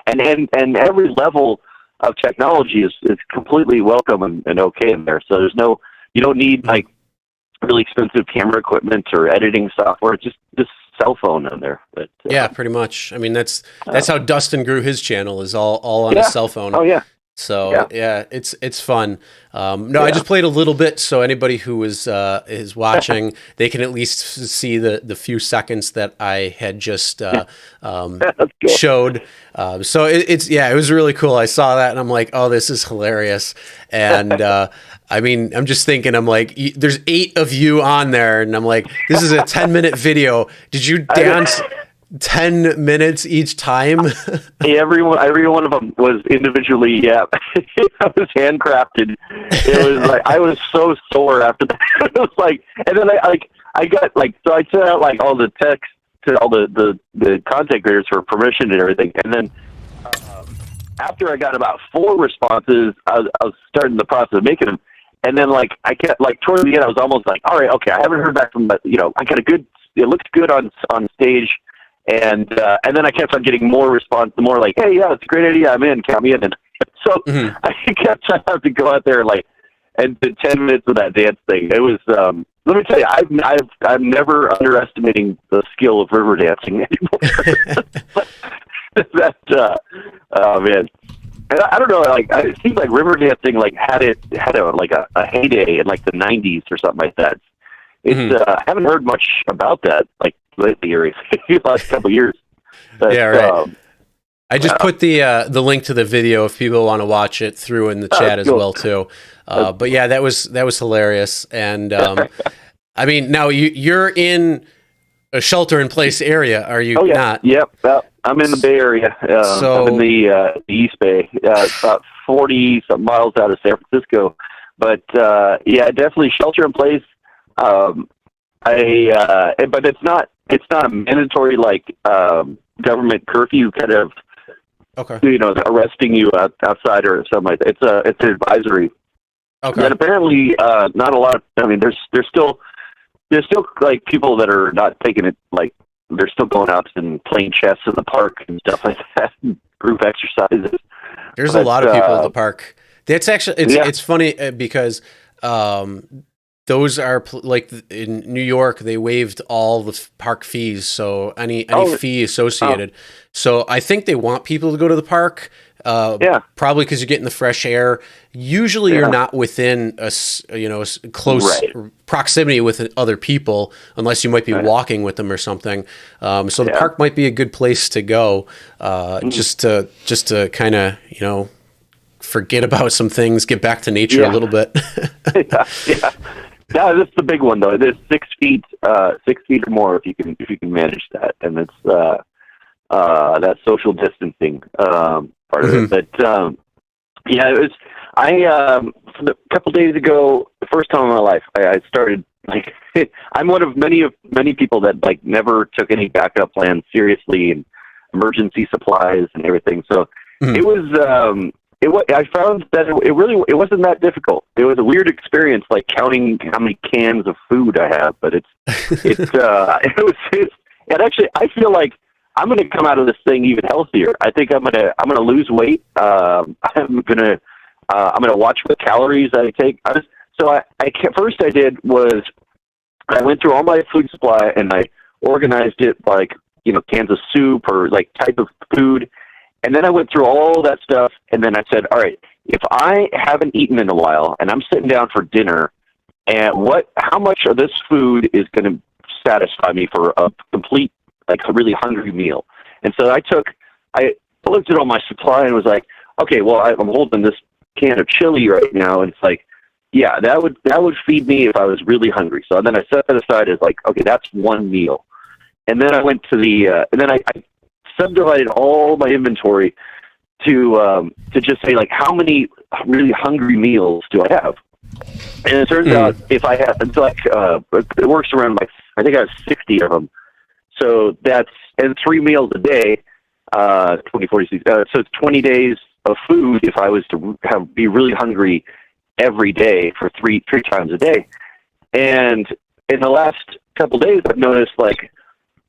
and every level of technology is completely welcome and okay in there. So you don't need like really expensive camera equipment or editing software. It's just cell phone in there. But yeah, pretty much. I mean, that's how Dustin grew his channel, is all on his cell phone. Oh yeah. So yeah, it's fun. I just played a little bit, so anybody who is watching, they can at least see the few seconds that I had just showed. So it was really cool. I saw that and I'm like, oh, this is hilarious. And I mean, I'm just thinking, I'm like, there's 8 of you on there, and I'm like, this is a 10-minute video. Did you dance 10 minutes each time? every one of them was individually, it was handcrafted. It was like, I was so sore after that. It was like, and then I got like, so I sent out like all the text to all the content creators for permission and everything. And then after I got about 4 responses, I was starting the process of making them. And then like, I kept like towards the end, I was almost like, all right, okay, I haven't heard back from, I got it looks good on stage. And then I kept on getting more response, the more like, hey, yeah, it's a great idea. I'm in, count me in. And so I kept trying to have to go out there and did 10 minutes of that dance thing. It was, let me tell you, I'm never underestimating the skill of river dancing anymore. Oh man. And I don't know, like, it seems like river dancing like had a heyday in like the 90s or something like that. It's I haven't heard much about that like lately or the last couple of years. But, yeah, right. I just put the link to the video if people want to watch it through in the chat as well too. But yeah, that was hilarious. And I mean, now you're in a shelter-in-place area, are you not? Yep. I'm in the Bay Area. I'm in the East Bay, about 40-something miles out of San Francisco. But yeah, definitely shelter-in-place. But it's not a mandatory like government curfew kind of arresting you outside or something like that. It's an advisory. Okay. And apparently not a lot of, I mean, there's still like people that are not taking it, like they're still going out and playing chess in the park and stuff like that, group exercises. There's a lot of people at the park. That's actually it's funny because those are like in New York, they waived all the park fees, so any fee associated. So I think they want people to go to the park. Probably because you're getting the fresh air. Usually, you're not within a close proximity with other people, unless you might be walking with them or something. So the park might be a good place to go, just to kind of forget about some things, get back to nature a little bit. Yeah, that's the big one though. It's 6 feet, 6 feet or more if you can manage that, and it's that social distancing part of it. But it was. A couple days ago, the first time in my life, I started like I'm one of many people that like never took any backup plans seriously and emergency supplies and everything. So it was. I found that it wasn't that difficult. It was a weird experience, like counting how many cans of food I have. But and actually, I feel like I'm going to come out of this thing even healthier. I think I'm going to lose weight. I'm going to watch what calories I take. First I did was I went through all my food supply and I organized it like cans of soup or like type of food. And then I went through all that stuff, and then I said, all right, if I haven't eaten in a while and I'm sitting down for dinner, and how much of this food is going to satisfy me for a complete, like a really hungry meal? And so I looked at all my supply and was like, okay, well, I'm holding this can of chili right now, and it's like, yeah, that would feed me if I was really hungry. So then I set that aside as like, okay, that's one meal. And then I went to and then I subdivided all my inventory to just say, like, how many really hungry meals do I have? And it turns out if I have, it's like, it works around, like, I think I have 60 of them. So that's, and 3 meals a day, 20, 46, so it's 20 days of food if I was to be really hungry every day for three times a day. And in the last couple days, I've noticed, like,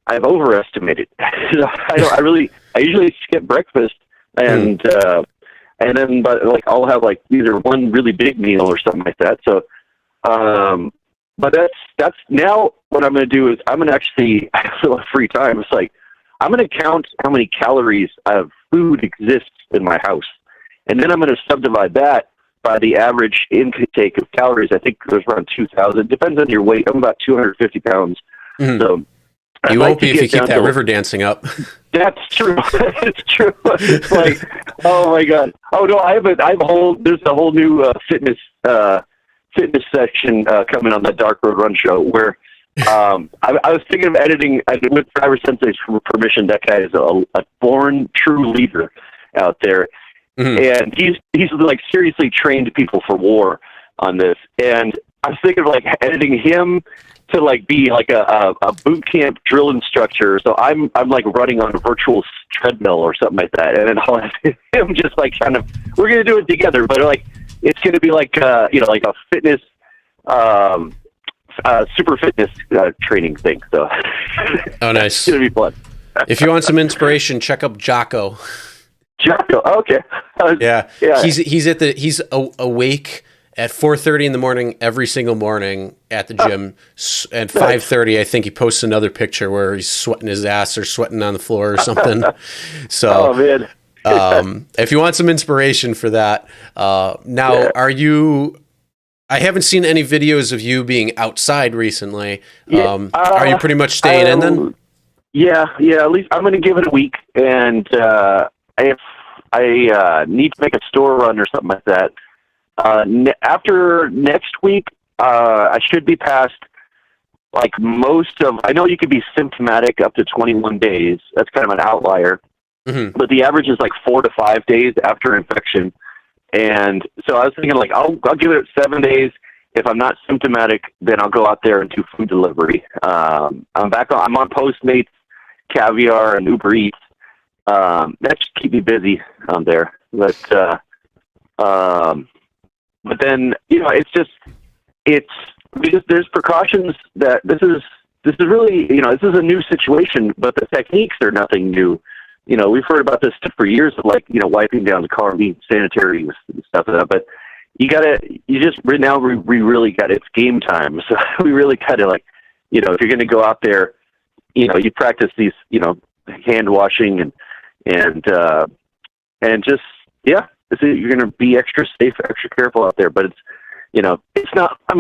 I've overestimated. I usually skip breakfast and then, but like, I'll have like either one really big meal or something like that. So, but that's now what I'm going to do is I'm going to actually, I have a lot of free time. It's like, I'm going to count how many calories of food exists in my house. And then I'm going to subdivide that by the average intake of calories. I think there's around 2,000. Depends on your weight. I'm about 250 pounds. Mm-hmm. So you won't be if you keep that river dancing up. That's true. It's true. It's like, oh my God. Oh no, there's a whole new fitness section coming on the Dark Road Run show where I was thinking of editing with Driver Sensei's permission. That guy is a born true leader out there. Mm-hmm. And he's like seriously trained people for war on this. And I was thinking of like editing him to like be like a boot camp drill instructor. So I'm like running on a virtual treadmill or something like that. And then I'll have him just like kind of, we're going to do it together, but like, it's going to be like, like a fitness, super fitness training thing. So oh, nice. It's going to be fun. If you want some inspiration, check up Jocko. Jocko, okay. Yeah. He's awake at 4:30 in the morning every single morning at the gym. At 5:30, I think he posts another picture where he's sweating his ass or sweating on the floor or something. So, oh man. If you want some inspiration for that, are you? I haven't seen any videos of you being outside recently. Are you pretty much staying in then? Yeah. At least I'm going to give it a week, and if I need to make a store run or something like that, after next week, I should be past like most of. I know you could be symptomatic up to 21 days. That's kind of an outlier, but the average is like 4 to 5 days after infection. And so I was thinking, like, I'll give it 7 days. If I'm not symptomatic, then I'll go out there and do food delivery. I'm on Postmates, Caviar, and UberEATS. That should keep me busy on there. But then, it's because there's precautions that this is really, this is a new situation, but the techniques are nothing new. We've heard about this for years of like, wiping down the car, being sanitary and stuff like that, but we really got, it's game time. So we really kind of like, if you're going to go out there, you practice these, hand washing and just, you're going to be extra safe, extra careful out there, but it's not, I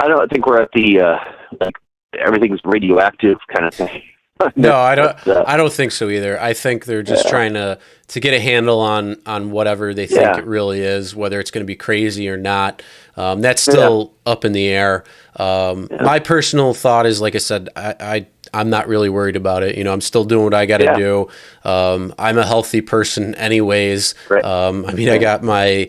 don't think we're at the, like everything's radioactive kind of thing. No, I don't think so either. I think they're just trying to get a handle on whatever they think it really is, whether it's going to be crazy or not. That's still up in the air. My personal thought is, like I said, I'm not really worried about it. I'm still doing what I got to do. I'm a healthy person anyways. Right. I got my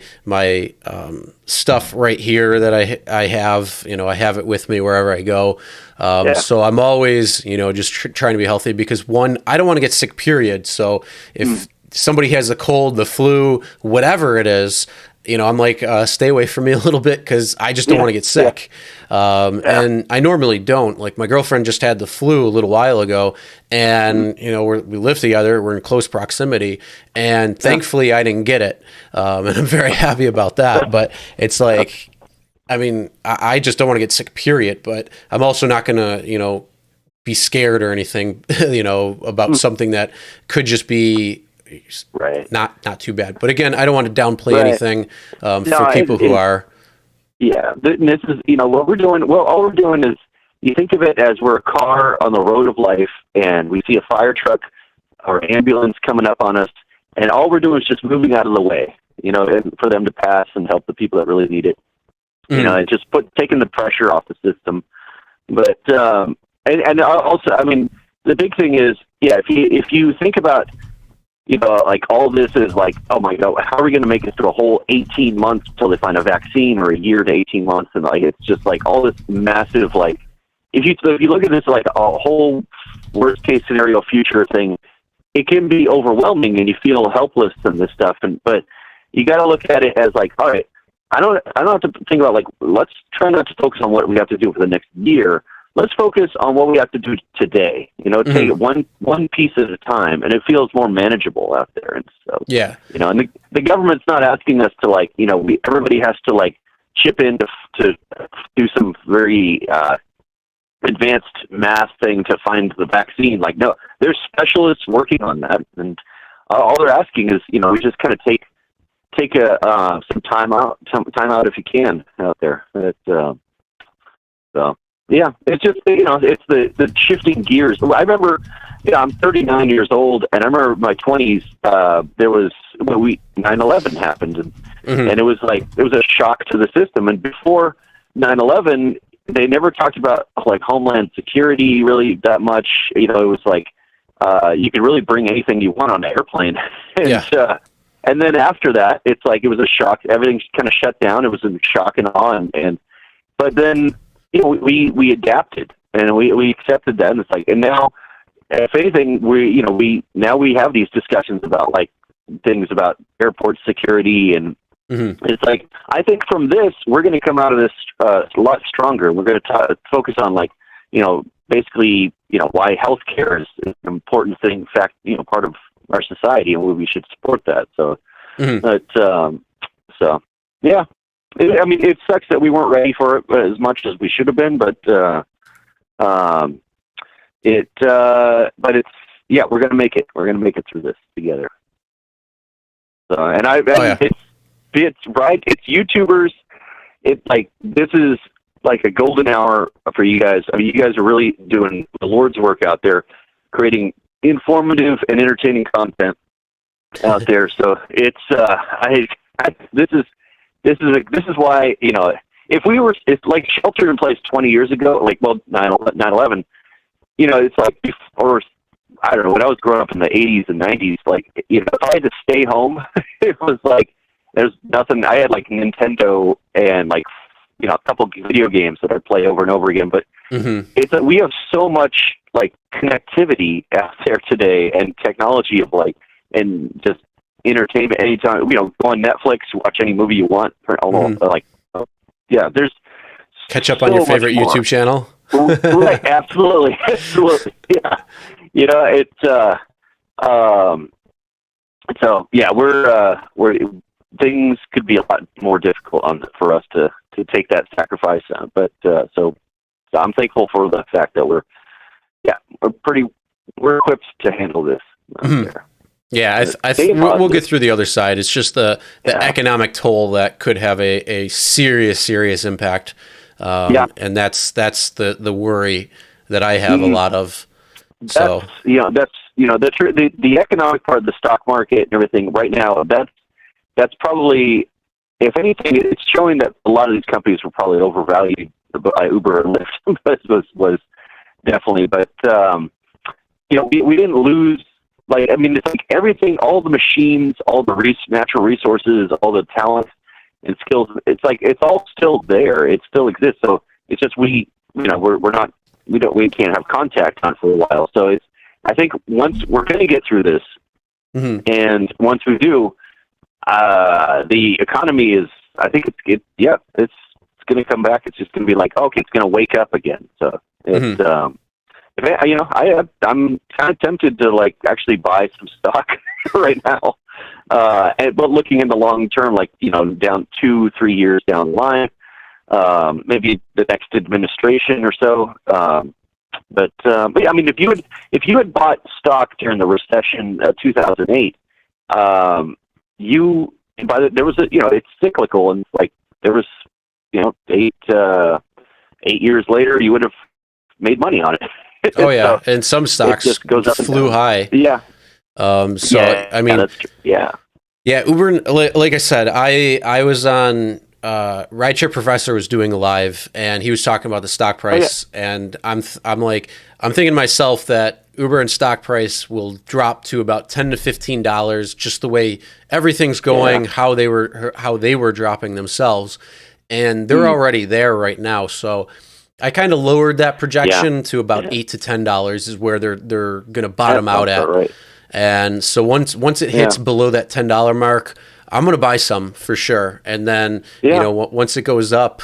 stuff right here that I have, I have it with me wherever I go. So I'm always, just trying to be healthy because one, I don't want to get sick, period. So if somebody has a cold, the flu, whatever it is, I'm like, stay away from me a little bit because I just don't want to get sick. And I normally don't. Like my girlfriend just had the flu a little while ago and, we live together. We're in close proximity and thankfully I didn't get it. And I'm very happy about that. But it's like, I just don't want to get sick, period. But I'm also not going to, be scared or anything, about something that could just be, Right. not too bad. But again, I don't want to downplay Right. anything for people who are. Yeah, this is, what we're doing. Well, all we're doing is, you think of it as we're a car on the road of life, and we see a fire truck or ambulance coming up on us, and all we're doing is just moving out of the way, and for them to pass and help the people that really need it. And just taking the pressure off the system. But and also, I mean, the big thing is, if you think about, like all this is like, oh my God, how are we going to make it through a whole 18 months until they find a vaccine, or a year to 18 months? And like, it's just like all this massive, like, if you look at this like a whole worst case scenario future thing, it can be overwhelming and you feel helpless in this stuff. But you got to look at it as like, all right, I don't have to think about like, let's try not to focus on what we have to do for the next year. Let's focus on what we have to do today. Take it one piece at a time, and it feels more manageable out there. And so, and the government's not asking us to like, everybody has to like chip in to do some very advanced math thing to find the vaccine. Like, no, there's specialists working on that, and all they're asking is, we just kind of take some time out if you can out there. So yeah, it's just, it's the shifting gears. I remember, I'm 39 years old, and I remember my 20s. There was 9/11 happened, and it was like, it was a shock to the system. And before 9/11, they never talked about like Homeland Security really that much. It was like you could really bring anything you want on an airplane. And then after that, it's like it was a shock. Everything kind of shut down. It was a shock and awe. But then we adapted and we accepted that. And it's like, and now, if anything, we have these discussions about like things about airport security, and it's like, I think from this we're going to come out of this a lot stronger. We're going to focus on like, basically, why healthcare is an important thing. In fact, part of our society, and we should support that. So, but yeah, it sucks that we weren't ready for it as much as we should have been. But we're gonna make it. We're gonna make it through this together. So, it's right. It's YouTubers. It's like, this is like a golden hour for you guys. I mean, you guys are really doing the Lord's work out there, creating informative and entertaining content out there. So it's this is why, if like shelter in place 20 years ago, like 9/11, it's like, or I don't know, when I was growing up in the 80s and 90s, like, if I had to stay home, it was like there's nothing. I had like Nintendo and like, a couple video games that I'd play over and over again, but it's that we have so much like connectivity out there today, and technology of like, and just entertainment anytime. Go on Netflix, watch any movie you want. There's catch up on your favorite YouTube channel. Right, absolutely, yeah. It's so yeah, we're things could be a lot more difficult for us to take that sacrifice on, but so I'm thankful for the fact that we're equipped to handle this. There. Yeah, we'll get through the other side. It's just the economic toll that could have a serious impact, and that's the worry that I have a lot of. So the economic part of the stock market and everything right now, that's probably, if anything, it's showing that a lot of these companies were probably overvalued by Uber and Lyft. was definitely, but we didn't lose. Like, I mean, it's like everything, all the machines, all the natural resources, all the talent and skills. It's like, it's all still there. It still exists. So it's just we can't have contact on for a while. So I think once we're going to get through this, and once we do, the economy is, I think it's going to come back. It's just going to be like, okay, it's going to wake up again. So it's, I'm kind of tempted to like actually buy some stock right now. But looking in the long term, like, down 2-3 years down the line, maybe the next administration or so. But yeah, I mean, if you had bought stock during the recession, 2008, there was it's cyclical, and like there was 8 years later you would have made money on it. Oh yeah, So and some stocks just goes up and flew down. high. Yeah. So I mean, that's true. Yeah. Yeah, Uber. Like I said, I was on Rideshare Professor was doing a live, and he was talking about the stock price, and I'm thinking to myself that Uber and stock price will drop to about $10 to $15, just the way everything's going, how they were dropping themselves, and they're already there right now. So I kind of lowered that projection to about $8 to $10 is where they're going to bottom out at. Right. And so once it hits below that $10 mark, I'm going to buy some for sure. And then, once it goes up,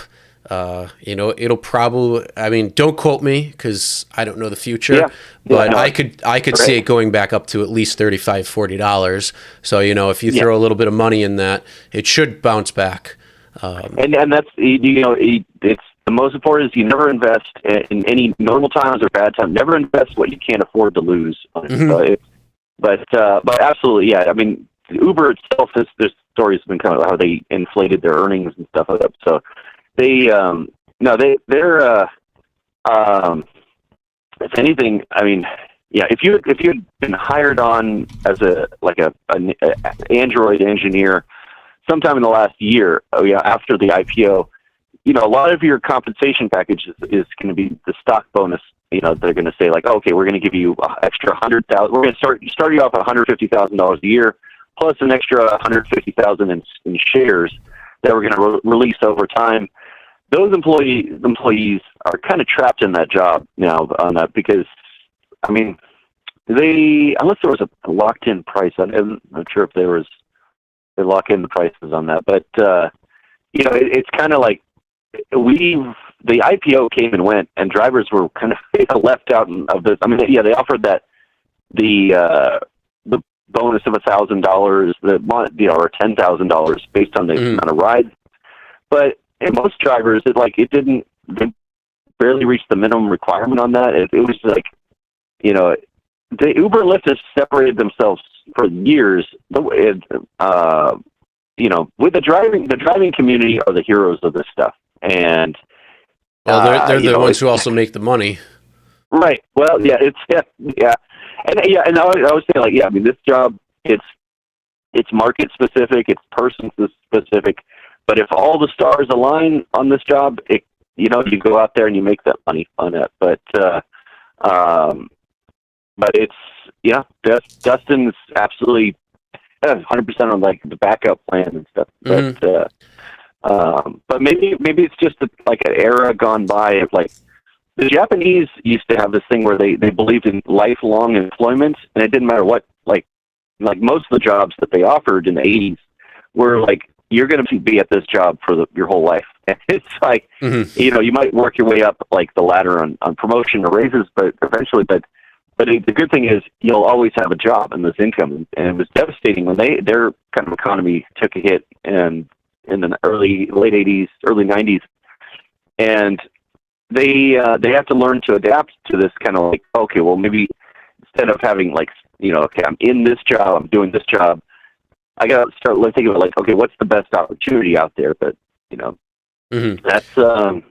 it'll probably, I mean, don't quote me because I don't know the future, but I could see it going back up to at least $35, $40. So, if you throw a little bit of money in that, it should bounce back. And that's, it's the most important is you never invest in any normal times or bad times. Never invest what you can't afford to lose. But absolutely, yeah. I mean, Uber itself, this story has been kind of how they inflated their earnings and stuff like that. So they're if anything, I mean, yeah. If you had been hired on as an Android engineer sometime in the last year, after the IPO, a lot of your compensation package is going to be the stock bonus. They're going to say like, okay, we're going to give you an extra $100,000. We're going to start you off at $150,000 a year, plus an extra $150,000 in shares that we're going to release over time. Those employees are kind of trapped in that job now on that because, I mean, unless there was a locked-in price, I'm not sure if they lock in the prices on that, but it's kind of like the IPO came and went, and drivers were kind of left out of this. I mean, they offered that the bonus of $1,000, or $10,000 based on the amount of rides, but most drivers, they barely reached the minimum requirement on that. It was like, the Uber and Lyft has separated themselves for years. With the driving community are the heroes of this stuff, and they're the ones who also make the money. Right. Well, yeah, and I was saying I mean, this job, it's market specific, it's person specific, but if all the stars align on this job, you go out there and you make that money on it. But it's Dustin's absolutely 100% on like the backup plan and stuff. But maybe it's just like an era gone by of like the Japanese used to have this thing where they believed in lifelong employment, and it didn't matter what like most of the jobs that they offered in the 80s were like, you're going to be at this job for your whole life. It's like, you might work your way up like the ladder on promotion or raises, but eventually, but the good thing is you'll always have a job and this income. And it was devastating when their kind of economy took a hit in the late 80s, early 90s. And they have to learn to adapt to this kind of like, okay, well, maybe instead of having like, okay, I'm in this job, I'm doing this job, I got to start thinking about like, okay, what's the best opportunity out there? But, that's, yeah.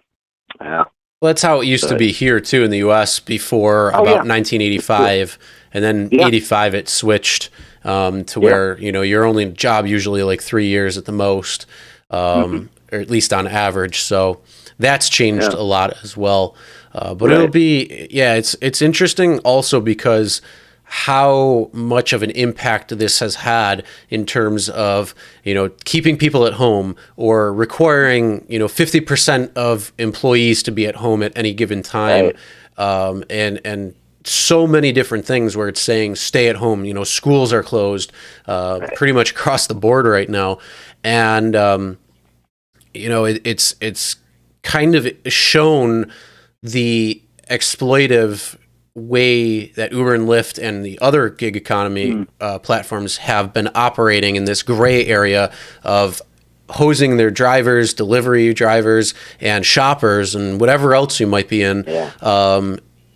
Well, that's how it used to be here too in the U.S. before 1985, and then 85 it switched to where your only job usually like 3 years at the most, or at least on average. So that's changed a lot as well. But it'll be it's interesting also because how much of an impact this has had in terms of, keeping people at home or requiring, 50% of employees to be at home at any given time. And so many different things where it's saying stay at home, schools are closed, pretty much across the board right now. And, it's kind of shown the exploitive way that Uber and Lyft and the other gig economy platforms have been operating in this gray area of hosing their drivers, delivery drivers, and shoppers, and whatever else you might be in,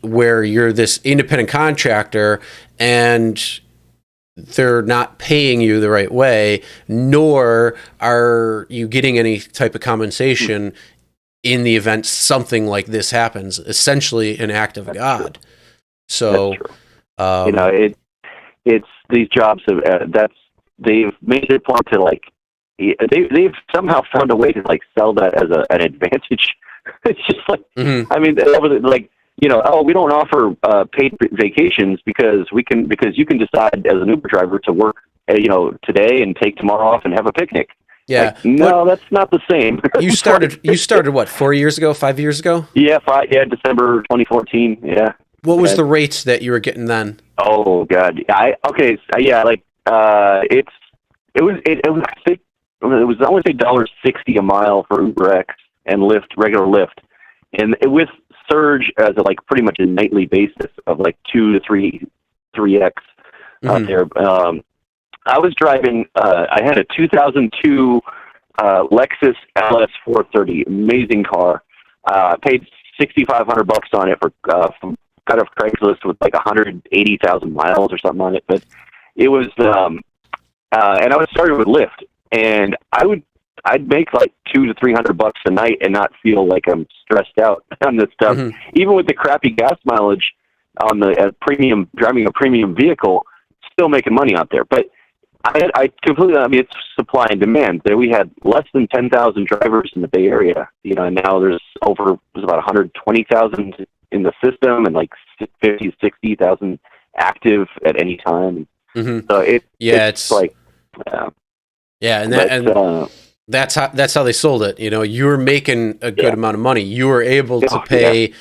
where you're this independent contractor and they're not paying you the right way, nor are you getting any type of compensation in the event something like this happens. Essentially an act of God. So, it's these jobs they've made it point to like, they've somehow found a way to like sell that as an advantage. It's just like, I mean, like, we don't offer paid vacations because you can decide as an Uber driver to work, today and take tomorrow off and have a picnic. Yeah. Like, no, that's not the same. You started what, 4 years ago, 5 years ago? Yeah, December 2014. Yeah. What was the rates that you were getting then? Oh God. It was I want to say $1.60 a mile for UberX and Lyft, regular Lyft, and with surge as pretty much a nightly basis of like 2 to 3x out there. I was driving. I had a 2002 Lexus LS 430, amazing car. Paid $6,500 on it for cut off Craigslist with like 180,000 miles or something on it. But it was, and I was started with Lyft, and I'd make like $200 to $300 a night and not feel like I'm stressed out on this stuff. Even with the crappy gas mileage on the driving a premium vehicle, still making money out there. But I it's supply and demand. We had less than 10,000 drivers in the Bay Area, and now there's about 120,000 in the system and like 50, 60,000 active at any time. So it's like, that's how they sold it. You were making a good amount of money. You were able to pay,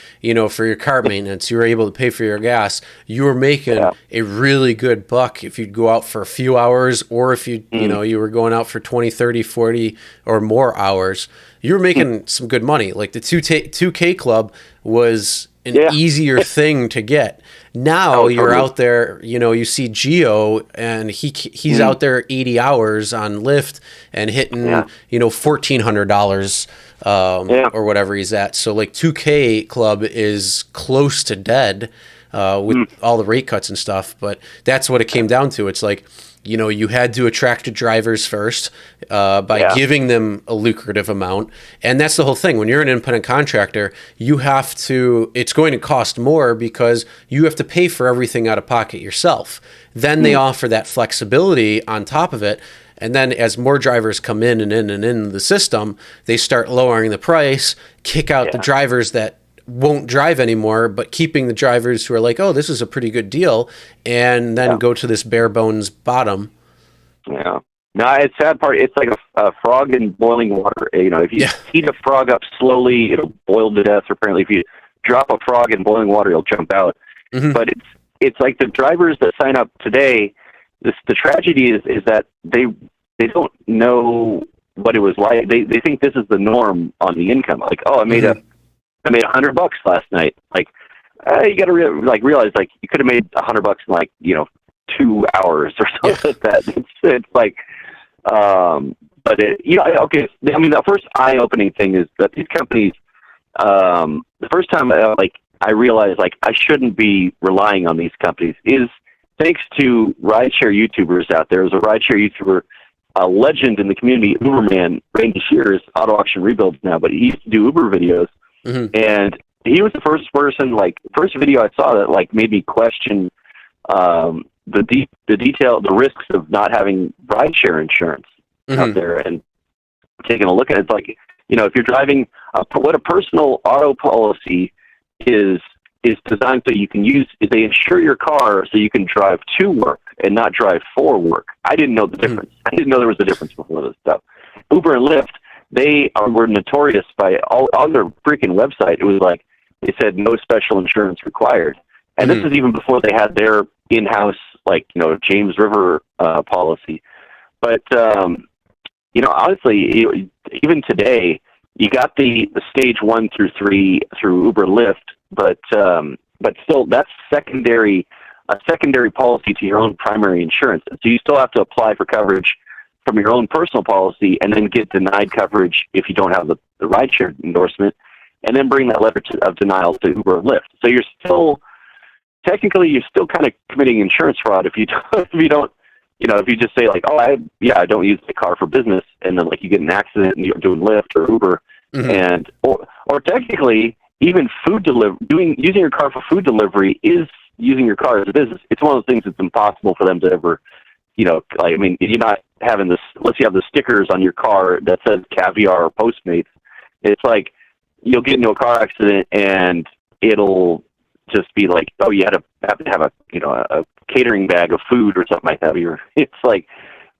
for your car maintenance. You were able to pay for your gas. You were making a really good buck if you'd go out for a few hours, or if you were going out for 20, 30, 40 or more hours. You were making some good money. Like the 2K club was an easier thing to get. Now you're out there, you see Geo, and he's out there 80 hours on Lyft and hitting, $1,400 or whatever he's at. So like 2K club is close to dead with all the rate cuts and stuff. But that's what it came down to. It's like, you had to attract drivers first by giving them a lucrative amount. And that's the whole thing. When you're an independent contractor, it's going to cost more because you have to pay for everything out of pocket yourself. Then they offer that flexibility on top of it. And then as more drivers come in the system, they start lowering the price, kick out the drivers that won't drive anymore, but keeping the drivers who are like, oh, this is a pretty good deal, and then go to this bare bones bottom. Yeah. No, it's sad part. It's like a frog in boiling water. If you heat a frog up slowly, it'll boil to death. Or apparently, if you drop a frog in boiling water, it'll jump out. But it's like the drivers that sign up today. The tragedy is that they don't know what it was like. They think this is the norm on the income. Like, oh, I made $100 last night. Like, you got to realize like you could have made $100 in 2 hours or something like that. It's like, but okay. I mean, the first eye-opening thing is that these companies. The first time I realized like I shouldn't be relying on these companies is thanks to rideshare YouTubers out there. There's a rideshare YouTuber, a legend in the community, Uberman, Randy Shears, auto auction rebuilds now, but he used to do Uber videos. And he was the first video I saw that made me question the risks of not having rideshare insurance out there, and taking a look at it. It's like, if you're driving, what a personal auto policy is designed so you can use, they insure your car so you can drive to work and not drive for work. I didn't know the difference. I didn't know there was a difference before this stuff. Uber and Lyft, they were notorious by on their freaking website. It was like, they said no special insurance required. And this is even before they had their in-house, James River policy. But, honestly, even today, you got the stage 1 through 3 through Uber Lyft, but still that's a secondary policy to your own primary insurance. So you still have to apply for coverage from your own personal policy and then get denied coverage if you don't have the rideshare endorsement, and then bring that letter of denial to Uber and Lyft. So you're still kind of committing insurance fraud if you don't if you just say like, oh, I don't use the car for business, and then like you get in an accident and you're doing Lyft or Uber, and or technically even using your car for food delivery is using your car as a business. It's one of those things that's impossible for them to ever, like, I mean, you're not having this, unless you have the stickers on your car that says Caviar or Postmates. It's like you'll get into a car accident and it'll just be like, oh, you have to have a catering bag of food or something like that. It's like,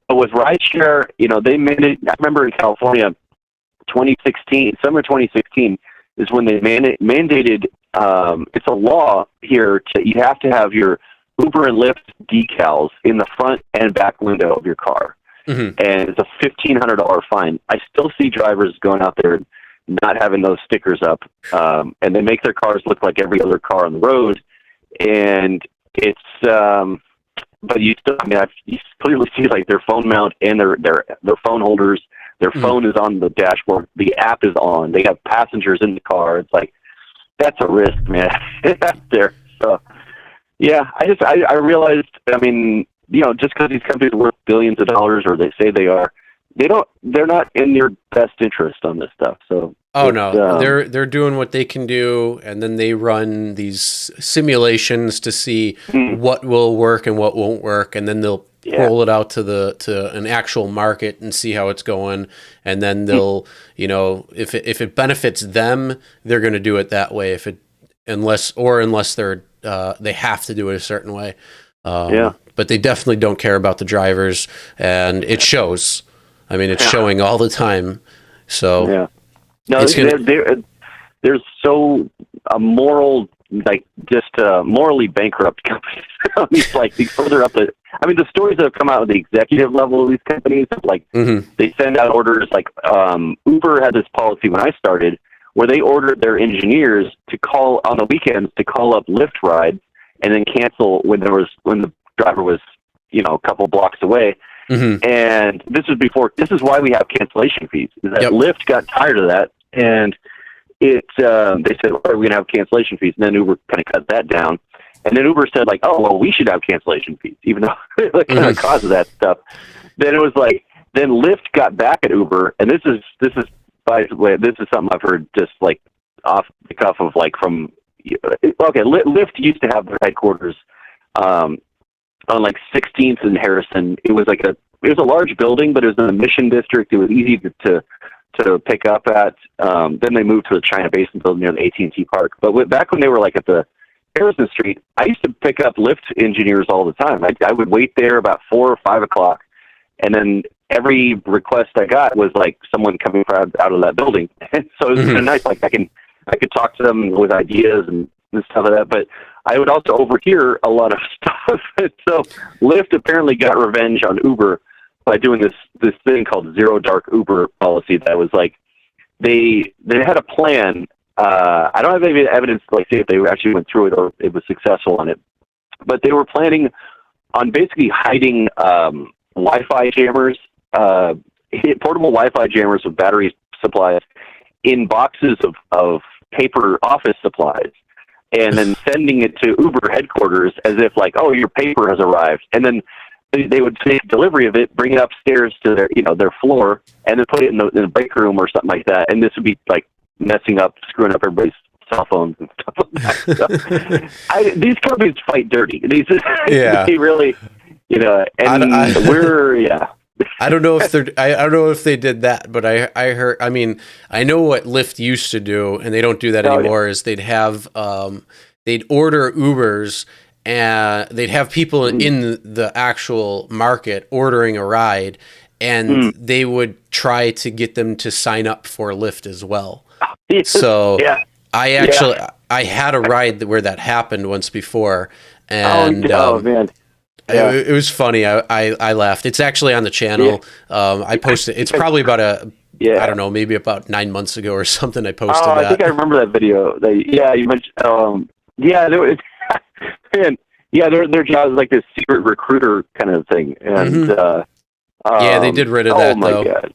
but with rideshare, they made it. I remember in California, summer 2016 is when they mandated. It's a law here you have to have your Uber and Lyft decals in the front and back window of your car, and it's a $1,500 fine. I still see drivers going out there not having those stickers up, and they make their cars look like every other car on the road, and it's. But you still, you clearly see like their phone mount and their phone holders. Their phone is on the dashboard. The app is on. They have passengers in the car. It's like, that's a risk, man. There. So, yeah, I realized, just because these companies are worth billions of dollars, or they say they are, they're not in your best interest on this stuff. So. Oh no, they're doing what they can do, and then they run these simulations to see what will work and what won't work, and then they'll roll it out to an actual market and see how it's going, and then they'll if it benefits them, they're going to do it that way. Unless they're they have to do it a certain way. But they definitely don't care about the drivers, and it shows. I mean, it's showing all the time. So. Yeah. No, they're so morally bankrupt companies. Like the further up the stories that have come out of the executive level of these companies, like they send out orders. Like Uber had this policy when I started, where they ordered their engineers to call on the weekends to call up Lyft rides and then cancel when the driver was a couple blocks away. And this is why we have cancellation fees. Is that Lyft got tired of that, and they said, well, we're going to have cancellation fees. And then Uber kind of cut that down. And then Uber said, like, oh, well, we should have cancellation fees, even though it kind of causes that stuff. Then it was like, then Lyft got back at Uber, and this is by the way, this is something I've heard just like off the cuff of like from, Lyft used to have their headquarters on like 16th and Harrison. It was a large building, but it was in the Mission District. It was easy to pick up at. Then they moved to the China Basin building near the AT&T Park. But back when they were like at the Harrison Street, I used to pick up Lyft engineers all the time. I would wait there about 4 or 5 o'clock, and then every request I got was like someone coming out of that building. And so it was kind of nice. Like I could talk to them with ideas and stuff like that. But I would also overhear a lot of stuff. So Lyft apparently got revenge on Uber by doing this thing called Zero Dark Uber policy. That was like they had a plan. I don't have any evidence to like say if they actually went through it or it was successful on it, but they were planning on basically hiding Wi-Fi jammers, portable Wi-Fi jammers with battery supplies in boxes of paper office supplies, and then sending it to Uber headquarters as if like, oh, your paper has arrived. And then they would take delivery of it, bring it upstairs to their floor, and then put it in the break room or something like that. And this would be like screwing up everybody's cell phones and stuff like that. So, these companies fight dirty. They really, I don't know if they did that, but I heard. I mean, I know what Lyft used to do, and they don't do that anymore. Is they'd have they'd order Ubers, and they'd have people in the actual market ordering a ride, and they would try to get them to sign up for Lyft as well. So I had a ride where that happened once before, and man. Yeah. It was funny. I laughed. It's actually on the channel. I posted. It's probably about I don't know, maybe about 9 months ago or something. I posted that. I think I remember that video. You mentioned. Their job is like this secret recruiter kind of thing, and they did rid of that. Oh my god.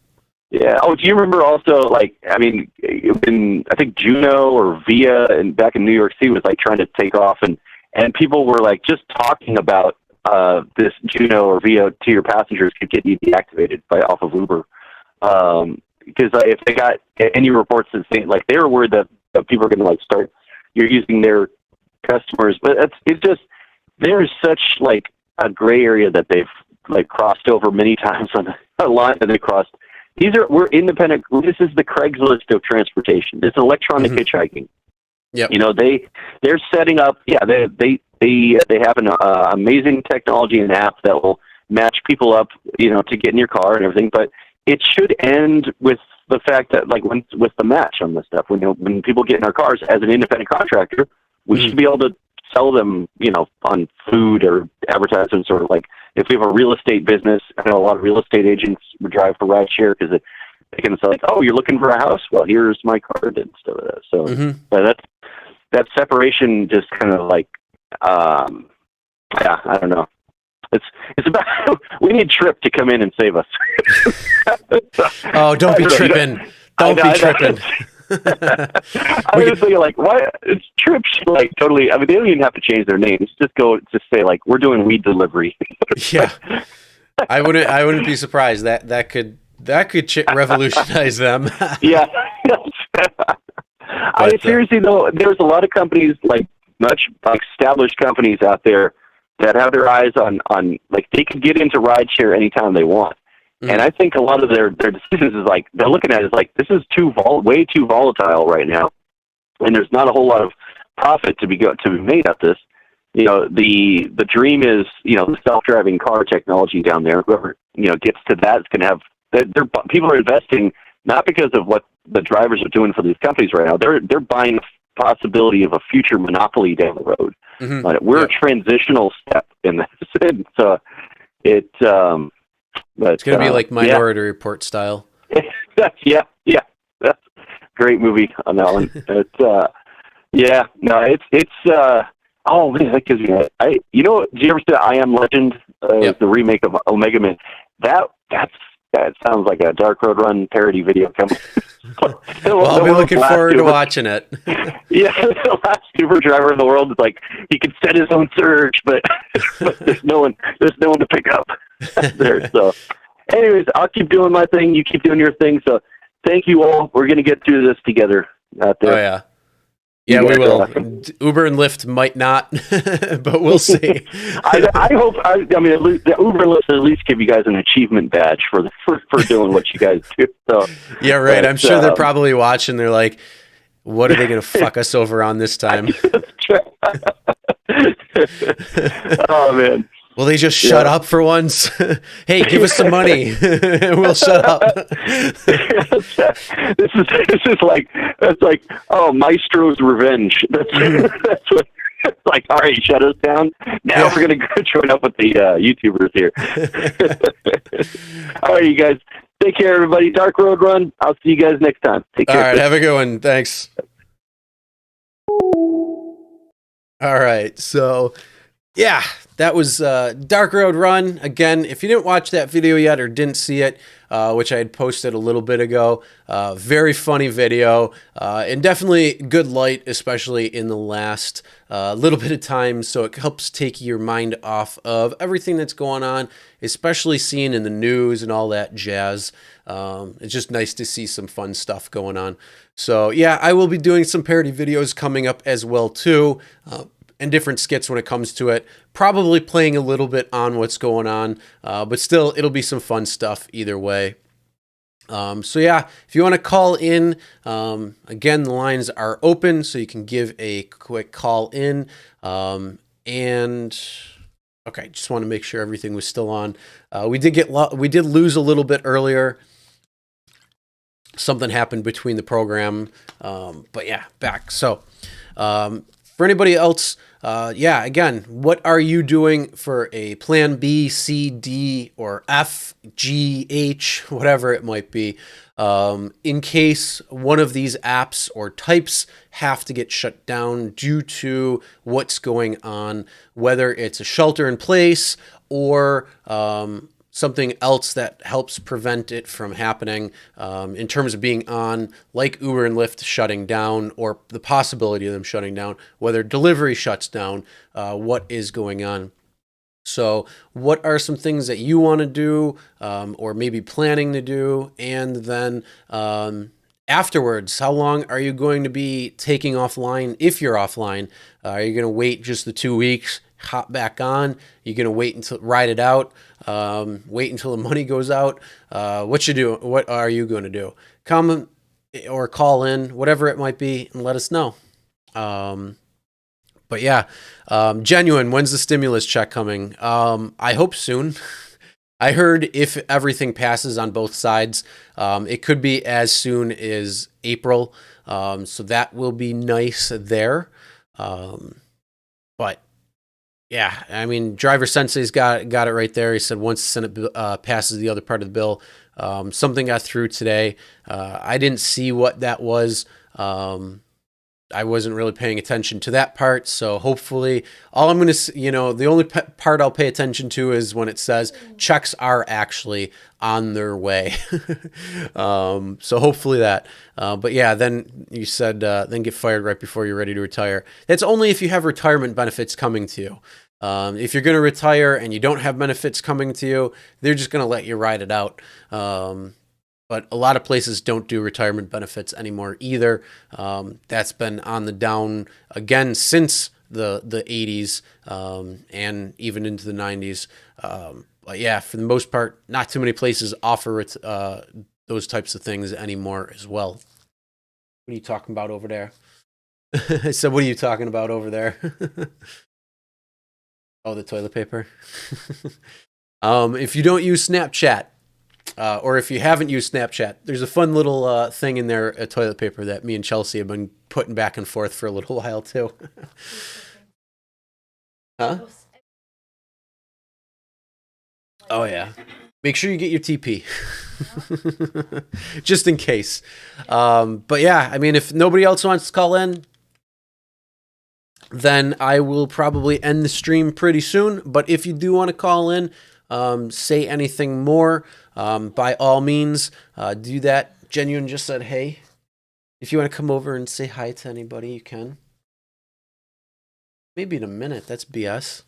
Yeah. Oh, do you remember also, like, I mean, I think Juno or Via and back in New York City was like trying to take off, and people were like just talking about this Juno or Vio to your passengers could get you deactivated off of Uber. Because if they got any reports that say, like, they were worried that people are going to, like, start, you're using their customers. But it's just, there's such, like, a gray area that they've, like, crossed over many times on a line that they crossed. We're independent. This is the Craigslist of transportation. It's electronic hitchhiking. Yep. You know, they're setting up. Yeah, they have an amazing technology and app that will match people up, you know, to get in your car and everything. But it should end with the fact that, like, with the match on this stuff, when people get in our cars as an independent contractor, we should be able to sell them, you know, on food or advertisements, or, like, if we have a real estate business. I know a lot of real estate agents would drive for rideshare because they can say, like, oh, you're looking for a house? Well, here's my card and stuff like that. So but that separation just kind of, like, yeah, I don't know. It's about, we need Trip to come in and save us. Oh, don't be tripping. Don't be tripping. I was thinking, like, why? It's Trip should, like, totally. I mean, they don't even have to change their names. Just say, like, we're doing weed delivery. Yeah, I wouldn't be surprised that could revolutionize them. Yeah. I mean, seriously though, there's a lot of companies, like, much established companies out there that have their eyes on like, they can get into rideshare anytime they want. And I think a lot of their decisions is, like, they're looking at it as, like, this is way too volatile right now, and there's not a whole lot of profit to be made at this. You know, the dream is, you know, the self-driving car technology down there. Whoever, you know, gets to that is going to have. People are investing not because of what the drivers are doing for these companies right now. They're buying the possibility of a future monopoly down the road. But we're a transitional step in this, and so it. But it's going to be like Minority Report style. Yeah. That's a great movie on that one. It's oh man, that gives me you know, did you ever see I Am Legend? The remake of Omega Man. That sounds like a Dark Road Run parody video coming. Well, I'll be looking forward to watching it. Yeah, the last Uber driver in the world is, like, he could set his own surge, but there's no one to pick up there. So, anyways, I'll keep doing my thing. You keep doing your thing. So, thank you all. We're gonna get through this together out there. Oh yeah. Yeah, we will. Uber and Lyft might not, but we'll see. I hope. I mean, at least the Uber and Lyft at least give you guys an achievement badge for doing what you guys do. So, yeah, right. I'm sure they're probably watching. They're like, "What are they going to fuck us over on this time?" Oh man. Will they just shut up for once? Hey, give us some money. We'll shut up. This is like, that's like, oh, Maestro's Revenge. That's what. It's like, all right, shut us down. Now we're gonna go join up with the YouTubers here. All right, you guys. Take care, everybody. Dark Road Run. I'll see you guys next time. Take care. All right, have a good one. Thanks. All right, so yeah, that was Dark Road Run. Again, if you didn't watch that video yet or didn't see it, which I had posted a little bit ago, very funny video, and definitely good light, especially in the last little bit of time, so it helps take your mind off of everything that's going on, especially seeing in the news and all that jazz. It's just nice to see some fun stuff going on. So yeah, I will be doing some parody videos coming up as well too, and different skits when it comes to it. Probably playing a little bit on what's going on, but still, it'll be some fun stuff either way. So yeah, if you want to call in, again, the lines are open, so you can give a quick call in. And okay, just want to make sure everything was still on. We did lose a little bit earlier. Something happened between the program, but yeah, back. So for anybody else, yeah, again, what are you doing for a plan B, C, D, or F, G, H, whatever it might be, in case one of these apps or types have to get shut down due to what's going on, whether it's a shelter in place or something else that helps prevent it from happening, in terms of being on, like Uber and Lyft shutting down, or the possibility of them shutting down, whether delivery shuts down, what is going on. So what are some things that you want to do, or maybe planning to do? And then afterwards, how long are you going to be taking offline if you're offline? Are you going to wait just the 2 weeks, hop back on? You're going to wait until ride it out, wait until the money goes out? What are you going to do? Comment or call in, whatever it might be, and let us know. But yeah, genuine, when's the stimulus check coming? I hope soon. I heard if everything passes on both sides, it could be as soon as April. So that will be nice there. But yeah, I mean, Driver Sensei's got it right there. He said once the Senate passes the other part of the bill, something got through today. I didn't see what that was. I wasn't really paying attention to that part. So hopefully all I'm going to, the only part I'll pay attention to is when it says checks are actually on their way. So hopefully that, but yeah, then you said, then get fired right before you're ready to retire. That's only if you have retirement benefits coming to you. If you're going to retire and you don't have benefits coming to you, they're just going to let you ride it out. But a lot of places don't do retirement benefits anymore either. That's been on the down again since the 80s and even into the 90s. But yeah, for the most part, not too many places offer those types of things anymore as well. What are you talking about over there? I said, what are you talking about over there? Oh, the toilet paper. If you don't use Snapchat, or if you haven't used Snapchat, there's a fun little thing in there, a toilet paper that me and Chelsea have been putting back and forth for a little while too. Huh? Oh yeah. Make sure you get your TP. Just in case. But yeah, I mean, if nobody else wants to call in, then I will probably end the stream pretty soon. But if you do want to call in, say anything more, by all means, do that. Genuine just said, hey, if you want to come over and say hi to anybody, you can. Maybe in a minute. That's BS.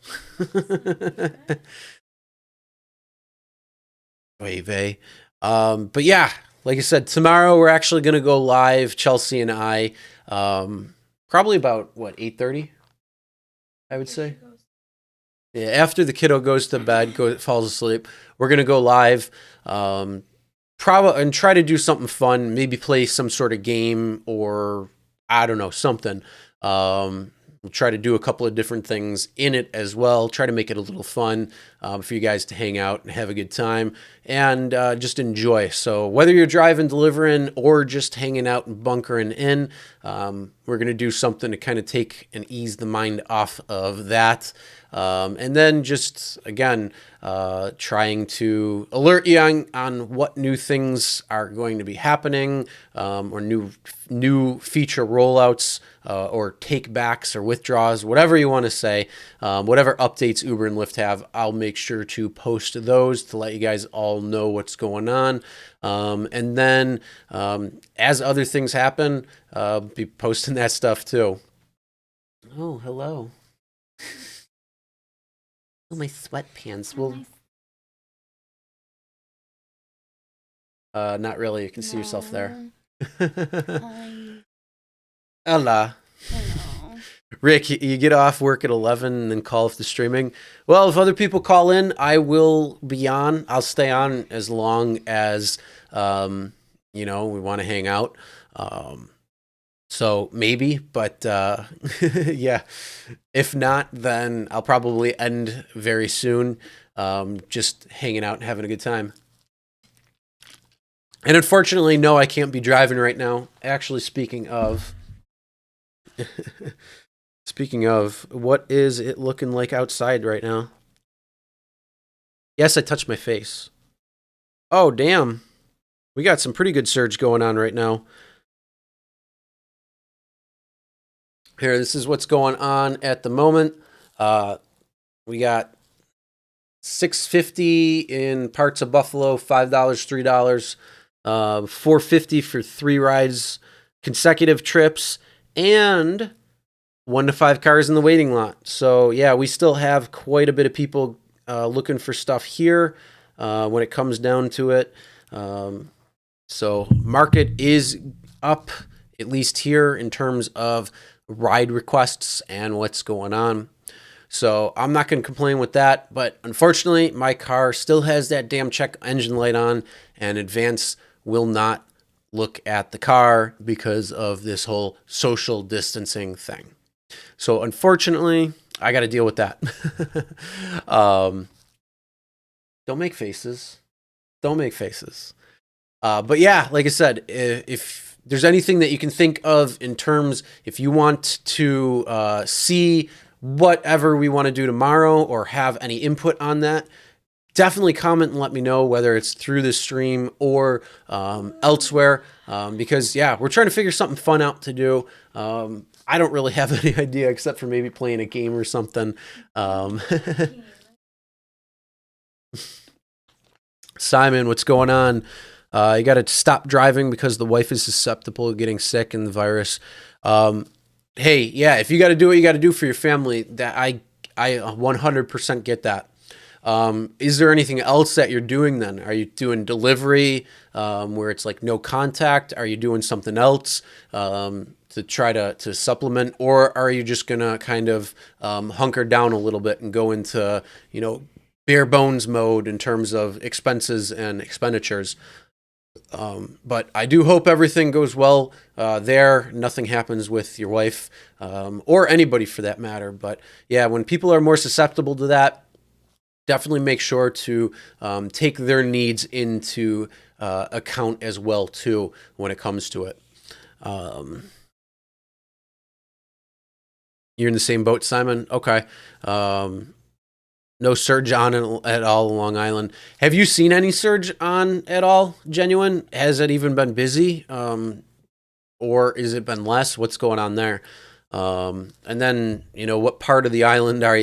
Wave. But yeah, like I said, tomorrow we're actually going to go live, Chelsea and I, probably about, 8:30, I would say. Yeah, after the kiddo goes to bed, falls asleep, we're going to go live, probably, and try to do something fun, maybe play some sort of game or, I don't know, something. We'll try to do a couple of different things in it as well, try to make it a little fun for you guys to hang out and have a good time and just enjoy. So whether you're driving, delivering, or just hanging out and bunkering in, we're going to do something to kind of take and ease the mind off of that. And then just, again, trying to alert you on what new things are going to be happening, or new feature rollouts, or takebacks or withdraws, whatever you want to say, whatever updates Uber and Lyft have, I'll make sure to post those to let you guys all know what's going on. And then as other things happen, be posting that stuff too. Oh, hello. Oh, my sweatpants. Well, not really. You can see yourself there. Hello. Rick, you get off work at 11 and then call if the streaming. Well, if other people call in, I will be on. I'll stay on as long as, we want to hang out. So maybe, but yeah, if not, then I'll probably end very soon, just hanging out and having a good time. And unfortunately, no, I can't be driving right now. Actually, speaking of, what is it looking like outside right now? Yes, I touched my face. Oh, damn. We got some pretty good surge going on right now. Here, this is what's going on at the moment. We got $6.50 in parts of Buffalo, $5, $3, $4.50 for 3 rides, consecutive trips, and 1 to 5 cars in the waiting lot. So yeah, we still have quite a bit of people looking for stuff here when it comes down to it. So market is up, at least here, in terms of ride requests and what's going on. So I'm not going to complain with that, but unfortunately, my car still has that damn check engine light on, and Advance will not look at the car because of this whole social distancing thing. So unfortunately, I got to deal with that. Don't make faces. Don't make faces. But yeah, like I said, if there's anything that you can think of in terms, if you want to see whatever we want to do tomorrow or have any input on that, definitely comment and let me know, whether it's through the stream or elsewhere, because yeah, we're trying to figure something fun out to do. I don't really have any idea except for maybe playing a game or something. Simon, what's going on? You got to stop driving because the wife is susceptible to getting sick and the virus. Hey, yeah, if you got to do what you got to do for your family, that I 100% get that. Is there anything else that you're doing then? Are you doing delivery where it's like no contact? Are you doing something else to try to supplement? Or are you just going to kind of hunker down a little bit and go into, bare bones mode in terms of expenses and expenditures? But I do hope everything goes well there. Nothing happens with your wife or anybody for that matter. But yeah, when people are more susceptible to that, definitely make sure to take their needs into account as well too when it comes to it. You're in the same boat, Simon? Okay. No surge on at all Long Island. Have you seen any surge on at all, Genuine? Has it even been busy? Or has it been less? What's going on there? And then, what part of the island are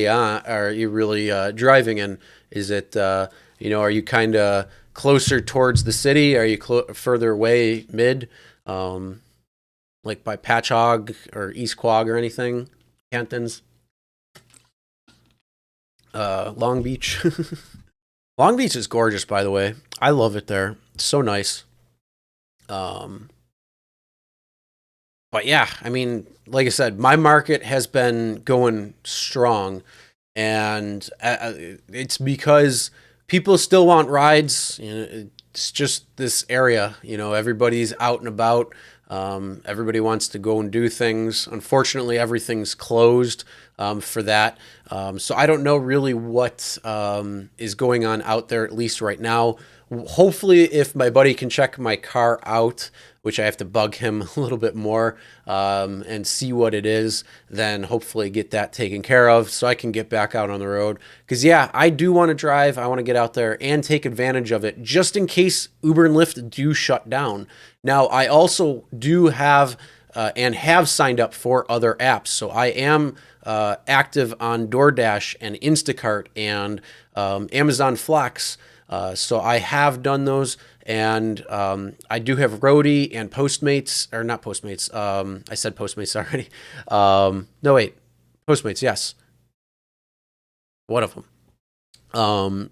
you really driving in? Is it, are you kind of closer towards the city? Are you further away mid? Like by Patchogue or East Quogue or anything? Hamptons? Long Beach. Long Beach is gorgeous, by the way. I love it there. It's so nice. But yeah, I mean, like I said, my market has been going strong, and it's because people still want rides. It's just this area, everybody's out and about. Everybody wants to go and do things. Unfortunately, everything's closed for that. So I don't know really what is going on out there, at least right now. Hopefully, if my buddy can check my car out, which I have to bug him a little bit more and see what it is, then hopefully get that taken care of so I can get back out on the road. Because, yeah, I do want to drive. I want to get out there and take advantage of it just in case Uber and Lyft do shut down. Now, I also do have and have signed up for other apps. So I am active on DoorDash and Instacart and Amazon Flex. So I have done those, and I do have Roadie and Postmates, or not Postmates. I said Postmates already. No, wait, Postmates, yes. One of them.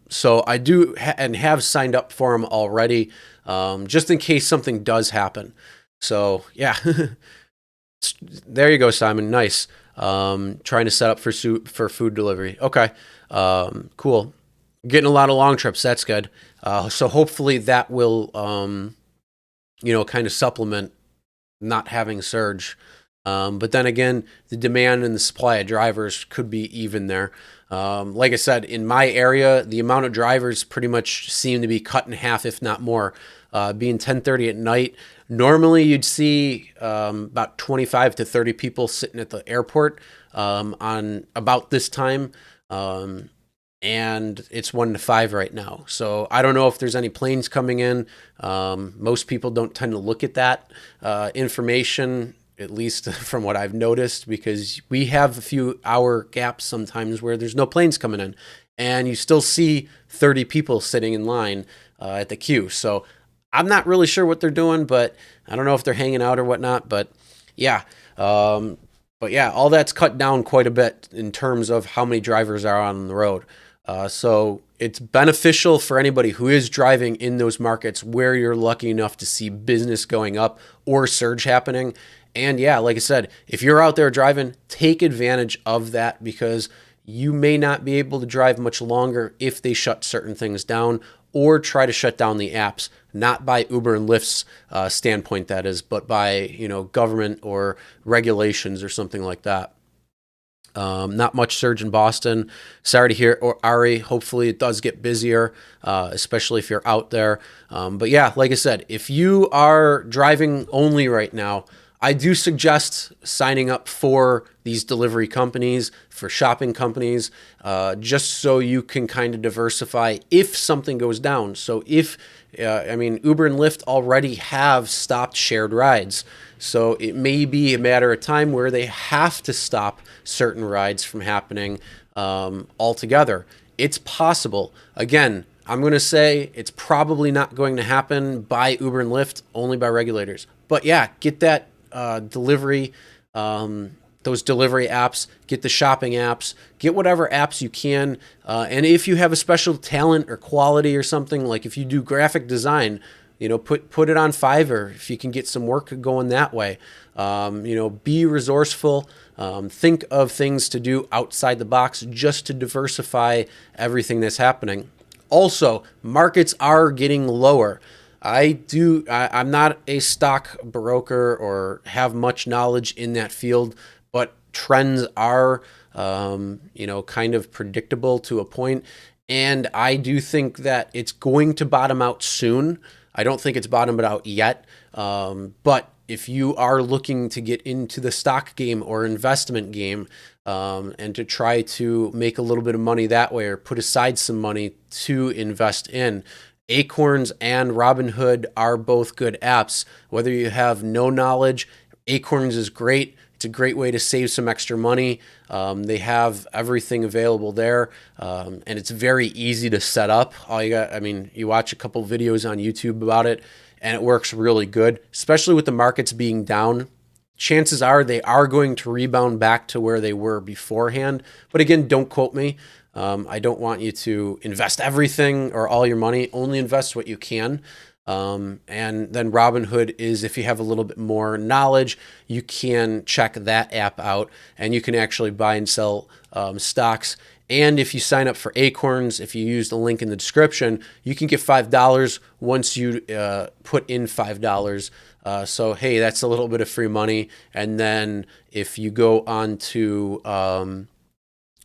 So I do and have signed up for them already, just in case something does happen. So yeah, there you go, Simon. Nice. Trying to set up for food delivery. Okay. Cool. Getting a lot of long trips. That's good. So hopefully that will, kind of supplement not having surge. But then again, the demand and the supply of drivers could be even there. Like I said, in my area, the amount of drivers pretty much seem to be cut in half, if not more. Being 10:30 at night, normally you'd see about 25 to 30 people sitting at the airport on about this time. And it's 1 to 5 right now. So I don't know if there's any planes coming in. Most people don't tend to look at that information, at least from what I've noticed, because we have a few hour gaps sometimes where there's no planes coming in, and you still see 30 people sitting in line at the queue. So I'm not really sure what they're doing, but I don't know if they're hanging out or whatnot. But yeah. All that's cut down quite a bit in terms of how many drivers are on the road. So it's beneficial for anybody who is driving in those markets where you're lucky enough to see business going up or surge happening. And yeah, like I said, if you're out there driving, take advantage of that, because you may not be able to drive much longer if they shut certain things down or try to shut down the apps, not by Uber and Lyft's standpoint, that is, but by, government or regulations or something like that. Not much surge in Boston. Sorry to hear, or Ari. Hopefully it does get busier, especially if you're out there. But yeah, like I said, if you are driving only right now, I do suggest signing up for these delivery companies, for shopping companies, just so you can kind of diversify if something goes down. So if, Uber and Lyft already have stopped shared rides. So it may be a matter of time where they have to stop certain rides from happening altogether. It's possible. Again, I'm going to say it's probably not going to happen by Uber and Lyft, only by regulators. But yeah, get that delivery, those delivery apps, get the shopping apps, get whatever apps you can. And if you have a special talent or quality or something, like if you do graphic design, put it on Fiverr if you can get some work going that way. Be resourceful. Think of things to do outside the box just to diversify everything that's happening. Also, markets are getting lower. I'm not a stock broker or have much knowledge in that field, but trends are, kind of predictable to a point. And I do think that it's going to bottom out soon. I don't think it's bottomed out yet. But if you are looking to get into the stock game or investment game, and to try to make a little bit of money that way, or put aside some money to invest in, Acorns and Robinhood are both good apps. Whether you have no knowledge, Acorns is great. It's a great way to save some extra money. They have everything available there, and it's very easy to set up. You watch a couple videos on YouTube about it, and it works really good, especially with the markets being down. Chances are they are going to rebound back to where they were beforehand. But again, don't quote me. I don't want you to invest everything or all your money. Only invest what you can. And then Robinhood is, if you have a little bit more knowledge, you can check that app out, and you can actually buy and sell stocks. And if you sign up for Acorns, if you use the link in the description, you can get $5 once you put in $5. So, hey, that's a little bit of free money. And then if you go on to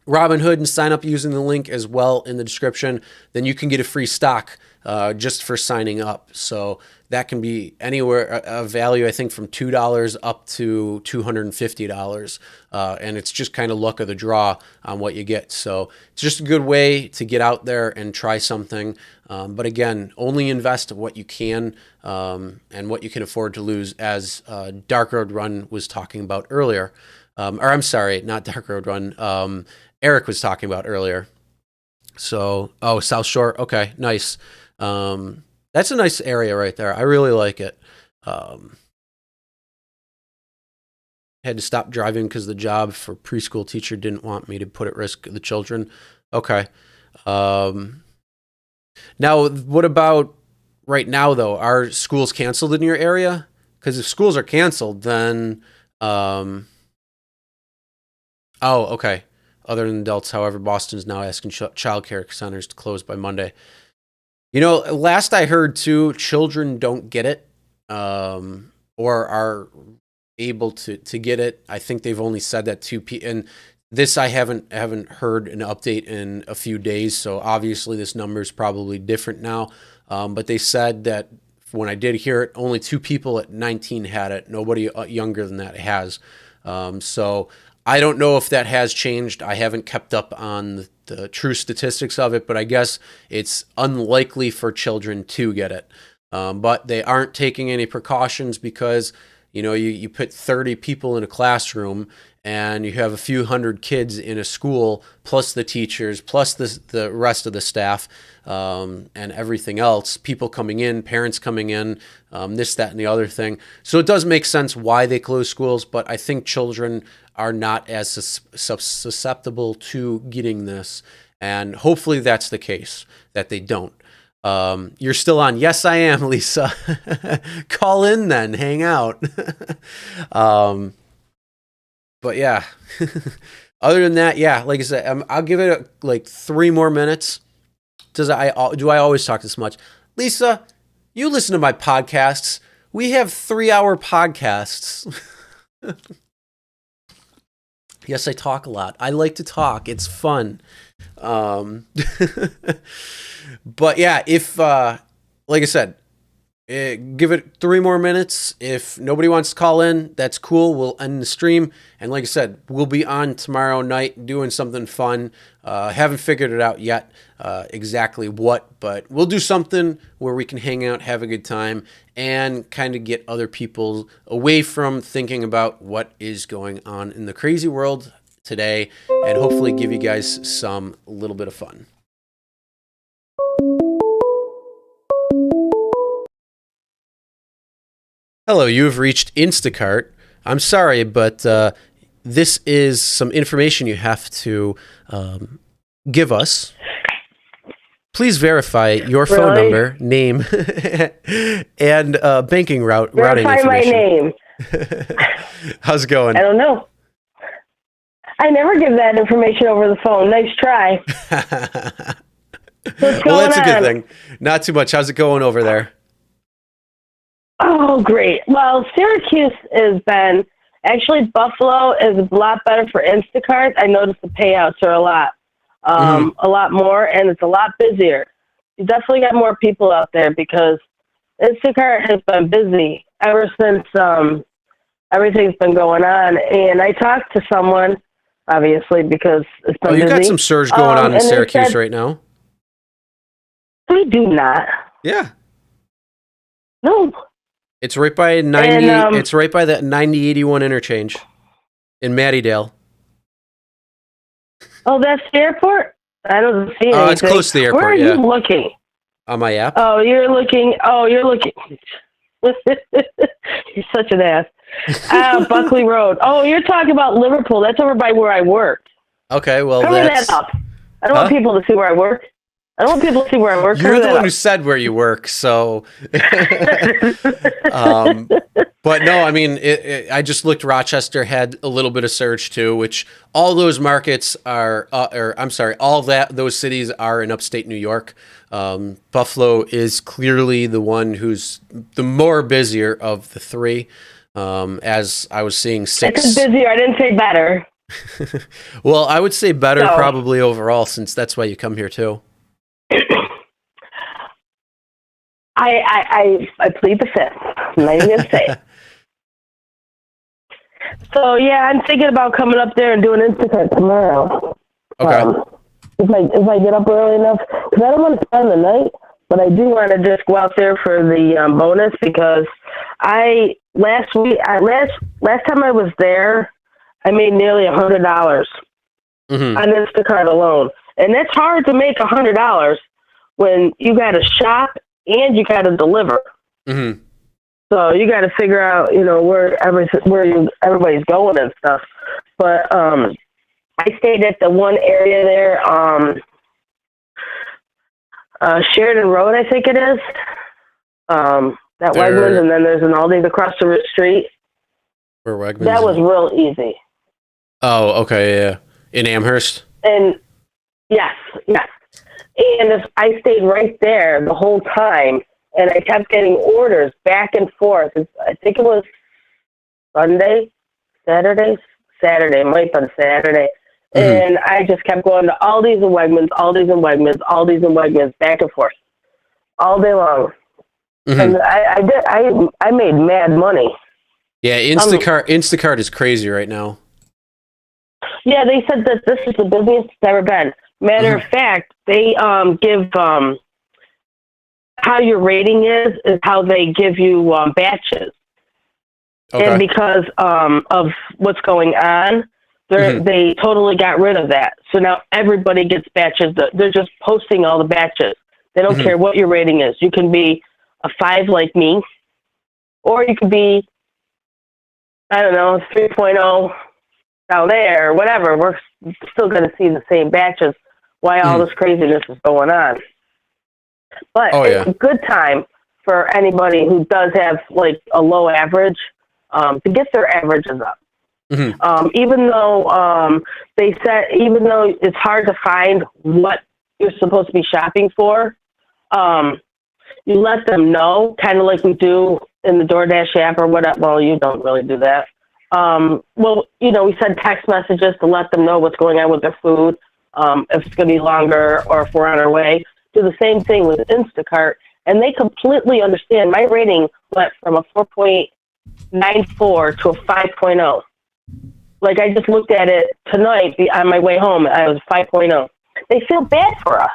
Robinhood and sign up using the link as well in the description, then you can get a free stock just for signing up. So that can be anywhere, a value, I think, from $2 up to $250. And it's just kind of luck of the draw on what you get. So it's just a good way to get out there and try something. But again, only invest what you can and what you can afford to lose, as Dark Road Run was talking about earlier. Or I'm sorry, not Dark Road Run. Eric was talking about earlier. So, South Shore. Okay, nice. That's a nice area right there. I really like it. Had to stop driving because the job for preschool teacher didn't want me to put at risk the children. Okay. Now, what about right now, though? Are schools canceled in your area? Because if schools are canceled, then... okay. Other than adults, however, Boston's now asking child care centers to close by Monday. Last I heard, too, children don't get it or are able to get it. I think they've only said that to people. And this I haven't heard an update in a few days, so obviously this number is probably different now. But they said that when I did hear it, only 2 people at 19 had it. Nobody younger than that has. So I don't know if that has changed. I haven't kept up on the true statistics of it, but I guess it's unlikely for children to get it. But they aren't taking any precautions because, you put 30 people in a classroom and you have a few hundred kids in a school, plus the teachers, plus the rest of the staff, and everything else, people coming in, parents coming in, this, that, and the other thing. So it does make sense why they close schools, but I think children are not as susceptible to getting this And hopefully that's the case, that they don't. You're still on. Yes, I am, Lisa. Call in then, hang out. But yeah, other than that, yeah, like I said, I'll give it like 3 more minutes. Do I always talk this much? Lisa, you listen to my podcasts. We have 3-hour podcasts. Yes, I talk a lot. I like to talk. It's fun. But yeah, if, like I said, give it 3 more minutes. If nobody wants to call in, that's cool. We'll end the stream. And like I said, we'll be on tomorrow night doing something fun. Haven't figured it out yet, exactly what, but we'll do something where we can hang out, have a good time, and kind of get other people away from thinking about what is going on in the crazy world today, and hopefully give you guys some little bit of fun. Hello, you have reached Instacart. I'm sorry, but this is some information you have to give us. Please verify your phone number, name, and banking routing verify information. My name. How's it going? I don't know. I never give that information over the phone. Nice try. What's Well, that's a good on? thing. Not too much. How's it going over there? Oh, great. Well, Syracuse has been, actually Buffalo is a lot better for Instacart. I noticed the payouts are a lot more, and it's a lot busier. You definitely got more people out there because Instacart has been busy ever since everything's been going on. And I talked to someone, obviously, because it's been busy. You got some surge going on in Syracuse right now? We do not. Yeah. No. It's right by 90. It's right by that 9081 interchange in Mattydale. Oh, that's the airport? I don't see anything. It's close to the airport. Where are you looking? On my app. Oh, you're looking. You're such an ass. Buckley Road. Oh, you're talking about Liverpool. That's over by where I work. Okay, well, Cover that up. I don't want people to see where I work. I don't want people to see where I work. You're the one who said where you work, so. But no, I mean, I just looked. Rochester had a little bit of surge too, which all those markets are, those cities are in upstate New York. Buffalo is clearly the one who's the more busier of the 3. As I was seeing 6. I said busier. I didn't say better. Well, I would say better probably overall, since that's why you come here too. I plead the 5th. I'm not even going to say it. So, yeah, I'm thinking about coming up there and doing Instacart tomorrow. Okay. If I get up early enough, because I don't want to spend the night, but I do want to just go out there for the bonus, because last time I was there, I made nearly $100 on Instacart alone. And that's hard to make $100 when you got to shop and you got to deliver. Mm-hmm. So you got to figure out, where everybody's going and stuff. But I stayed at the one area there, Sheridan Road, I think it is. That Wegmans, and then there's an Aldi across the street. Where Wegmans? That was real easy. Oh, okay, yeah. In Amherst? And yes. And if I stayed right there the whole time, and I kept getting orders back and forth. I think it was Saturday, it might have been Saturday. And I just kept going to Aldi's and Wegmans, back and forth, all day long. And I made mad money. Yeah, Instacart is crazy right now. Yeah, they said that this is the busiest it's ever been. Matter of fact, they give how your rating is how they give you batches. Okay. And because of what's going on, they totally got rid of that. So now everybody gets batches. They're just posting all the batches. They don't care what your rating is. You can be a 5 like me, or you could be, I don't know, 3.0 down there, or whatever. We're still going to see the same batches why all this craziness is going on. But it's a good time for anybody who does have like a low average to get their averages up. Even though even though it's hard to find what you're supposed to be shopping for, you let them know, kind of like we do in the DoorDash app or whatever. Well, you don't really do that. We send text messages to let them know what's going on with their food, if it's going to be longer or if we're on our way. Do the same thing with Instacart, and they completely understand. My rating went from a 4.94 to a 5.0. Like, I just looked at it tonight on my way home. I was 5.0. They feel bad for us.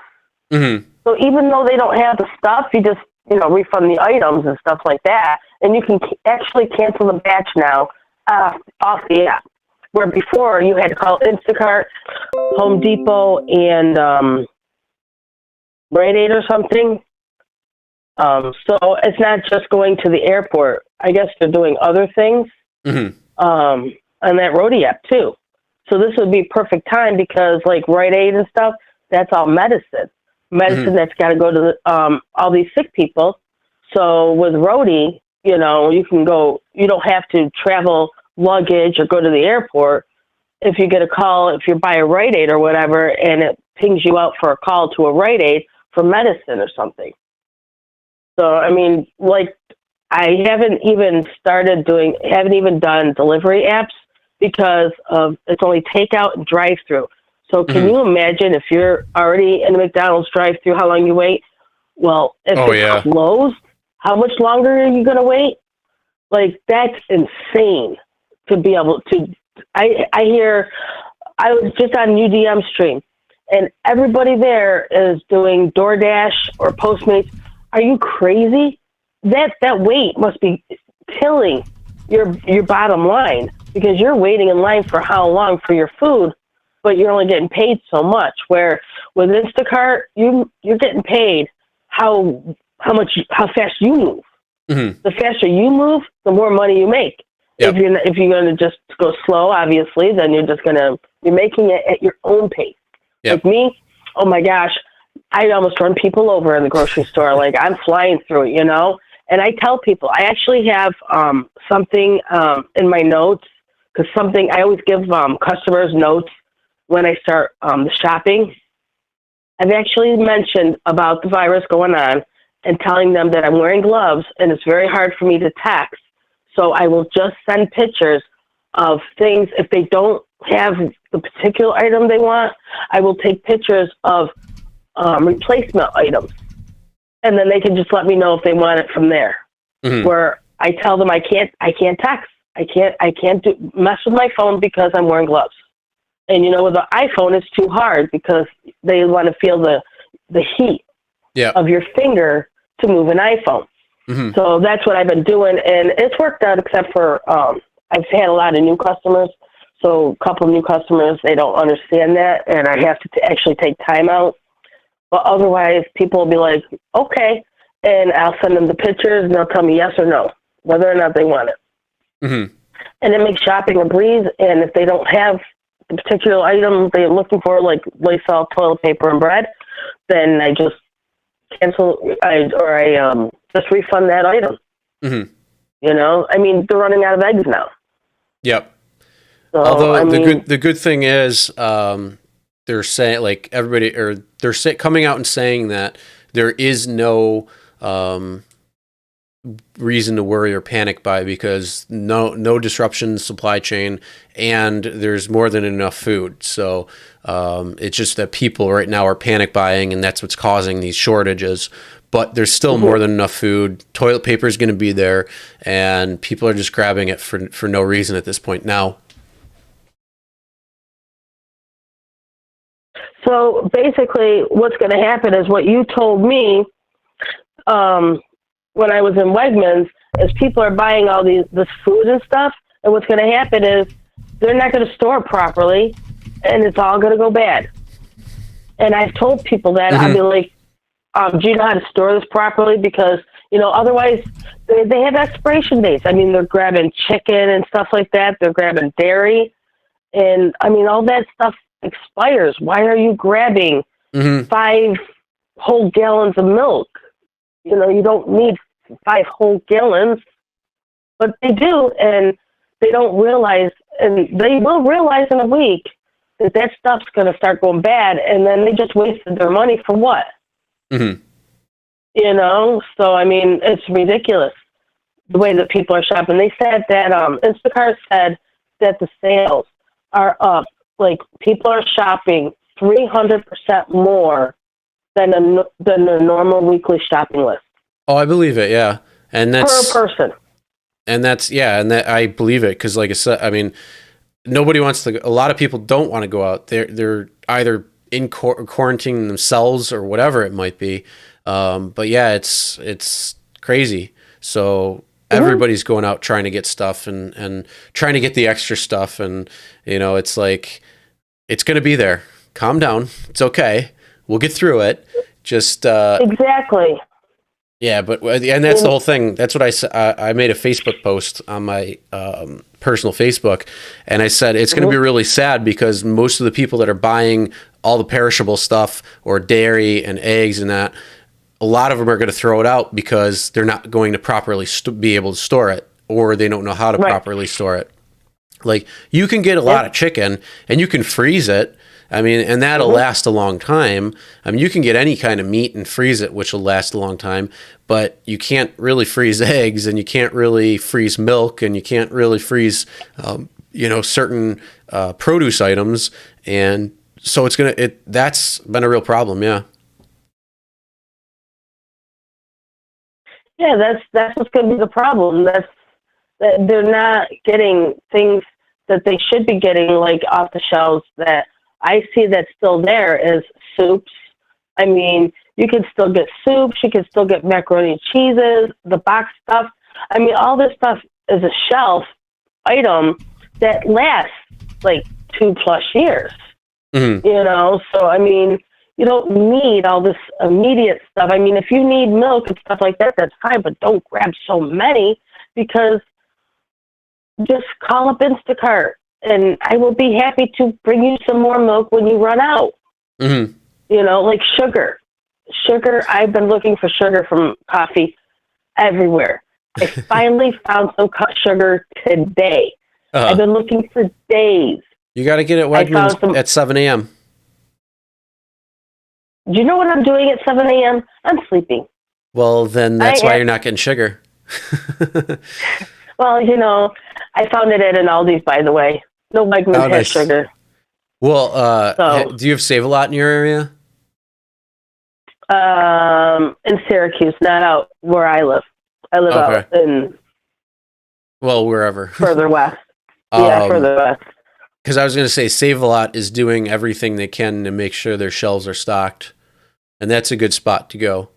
So even though they don't have the stuff, you just, refund the items and stuff like that. And you can actually cancel the batch now off the app. Where before you had to call Instacart, Home Depot, and Rite Aid or something. So it's not just going to the airport. I guess they're doing other things. On that Roadie app too. So this would be perfect time because like Rite Aid and stuff, that's all medicine that's got to go to all these sick people. So with Roadie, you can go, you don't have to travel luggage or go to the airport. If you get a call, if you buy a Rite Aid or whatever, and it pings you out for a call to a Rite Aid for medicine or something. So, I mean, like, I haven't even done delivery apps because of it's only takeout and drive-through. So can you imagine if you're already in a McDonald's drive-through, how long you wait? Well, if it's closed, how much longer are you going to wait? Like, that's insane to be able to. I was just on UDM stream, and everybody there is doing DoorDash or Postmates. Are you crazy? That wait must be killing your bottom line because you're waiting in line for how long for your food, but you're only getting paid so much. Where with Instacart, you're getting paid how fast you move. The faster you move, the more money you make. If you're going to just go slow, obviously, then you're making it at your own pace. Like me, oh my gosh, I almost run people over in the grocery store. Like I'm flying through it, And I tell people, I actually have something in my notes because I always give customers notes when I start the shopping. I've actually mentioned about the virus going on and telling them that I'm wearing gloves and it's very hard for me to text. So I will just send pictures of things. If they don't have the particular item they want, I will take pictures of replacement items. And then they can just let me know if they want it from there. Where I tell them I can't text. I can't mess with my phone because I'm wearing gloves. And with the iPhone, it's too hard because they want to feel the heat of your finger to move an iPhone. So that's what I've been doing, and it's worked out except for I've had a lot of new customers. So a couple of new customers, they don't understand that, and I have to actually take time out. But otherwise, people will be like, okay, and I'll send them the pictures, and they'll tell me yes or no, whether or not they want it. And it makes shopping a breeze, and if they don't have the particular item they're looking for, like Lysol, toilet paper, and bread, then I just cancel, I just refund that item. I mean, they're running out of eggs now. So, Although the good thing is, they're saying like everybody, or they're coming out and saying that there is no reason to worry or panic by because no disruption in the supply chain and there's more than enough food. So it's just that people right now are panic buying and that's what's causing these shortages. But there's still more than enough food. Toilet paper is going to be there, and people are just grabbing it for no reason at this point now. So basically, what's going to happen is what you told me when I was in Wegmans is people are buying all this food and stuff, and what's going to happen is they're not going to store it properly, and it's all going to go bad. And I've told people that. I'll be like, do you know how to store this properly? Because, otherwise they have expiration dates. I mean, they're grabbing chicken and stuff like that. They're grabbing dairy. And, I mean, all that stuff expires. Why are you grabbing 5 whole gallons of milk. You know, you don't need 5 whole gallons, but they do, and they don't realize, and they will realize in a week that stuff's going to start going bad, and then they just wasted their money for what? Mm-hmm. You know, so I mean, it's ridiculous the way that people are shopping. They said that Instacart said that the sales are up, like people are shopping 300% more than a normal weekly shopping list. Oh, I believe it. Yeah, and that's per person. And that's and that I believe it because, like I said, I mean, nobody wants to. A lot of people don't want to go out. They're either in quarantining themselves or whatever it might be. But yeah, it's crazy. So everybody's going out trying to get stuff and trying to get the extra stuff. And, you know, it's like, it's going to be there. Calm down. It's okay. We'll get through it. Just, exactly. Yeah. And that's the whole thing. That's what I said. I made a Facebook post on my, personal Facebook. And I said, it's going to be really sad because most of the people that are buying all the perishable stuff or dairy and eggs and that, a lot of them are going to throw it out because they're not going to properly be able to store it, or they don't know how to properly store it. Like, you can get a lot of chicken and you can freeze it. I mean, and that'll last a long time. I mean, you can get any kind of meat and freeze it, which will last a long time, but you can't really freeze eggs, and you can't really freeze milk, and you can't really freeze, certain produce items. And so that's been a real problem. Yeah. Yeah, that's what's going to be the problem. That they're not getting things that they should be getting, like off the shelves. That I see that's still there is soups. I mean, you can still get soups. You can still get macaroni and cheeses, the box stuff. I mean, all this stuff is a shelf item that lasts like 2+ years. Mm-hmm. You know, so I mean, you don't need all this immediate stuff. I mean, if you need milk and stuff like that, that's fine, but don't grab so many, because just call up Instacart and I will be happy to bring you some more milk when you run out. Mm-hmm. You know, like sugar. Sugar, I've been looking for sugar from coffee everywhere. I finally found some sugar today. I've been looking for days. You got to get it Wegmans at 7 a.m. Do you know what I'm doing at 7 a.m.? I'm sleeping. Well, then that's why you're not getting sugar. Well, you know, I found it at an Aldi's, by the way. No Wegmans has sugar. Well, do you have Save-A-Lot in your area? In Syracuse, not out where I live. I live out in... Well, wherever. Further west. Yeah, further west. Because I was going to say, Save-A-Lot is doing everything they can to make sure their shelves are stocked. And that's a good spot to go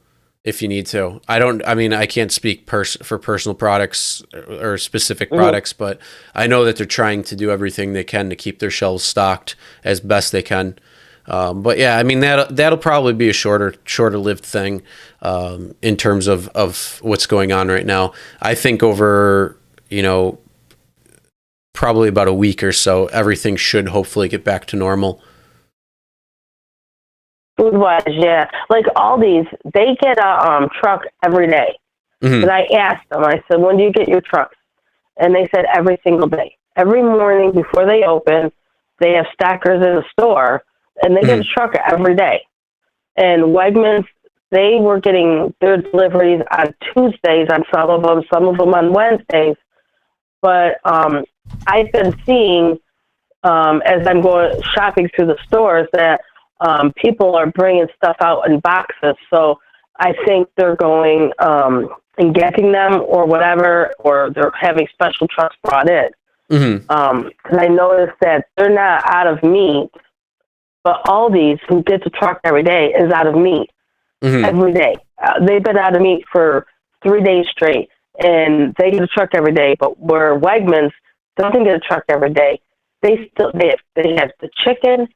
if you need to. I can't speak for personal products or specific products, but I know that they're trying to do everything they can to keep their shelves stocked as best they can. But yeah, I mean, that'll probably be a shorter lived thing in terms of what's going on right now. I think over, probably about a week or so, everything should hopefully get back to normal. Food-wise, yeah. Like Aldi's, they get a truck every day. Mm-hmm. And I asked them, I said, when do you get your trucks? And they said every single day. Every morning before they open, they have stackers in the store, and they get a truck every day. And Wegmans, they were getting their deliveries on Tuesdays on some of them on Wednesdays. But I've been seeing, as I'm going shopping through the stores, that people are bringing stuff out in boxes. So I think they're going and getting them or whatever, or they're having special trucks brought in. Mm-hmm. 'Cause I noticed that they're not out of meat, but Aldi's, who gets a truck every day, is out of meat every day. They've been out of meat for 3 days straight, and they get a truck every day. But where Wegmans doesn't get a truck every day, they have the chicken.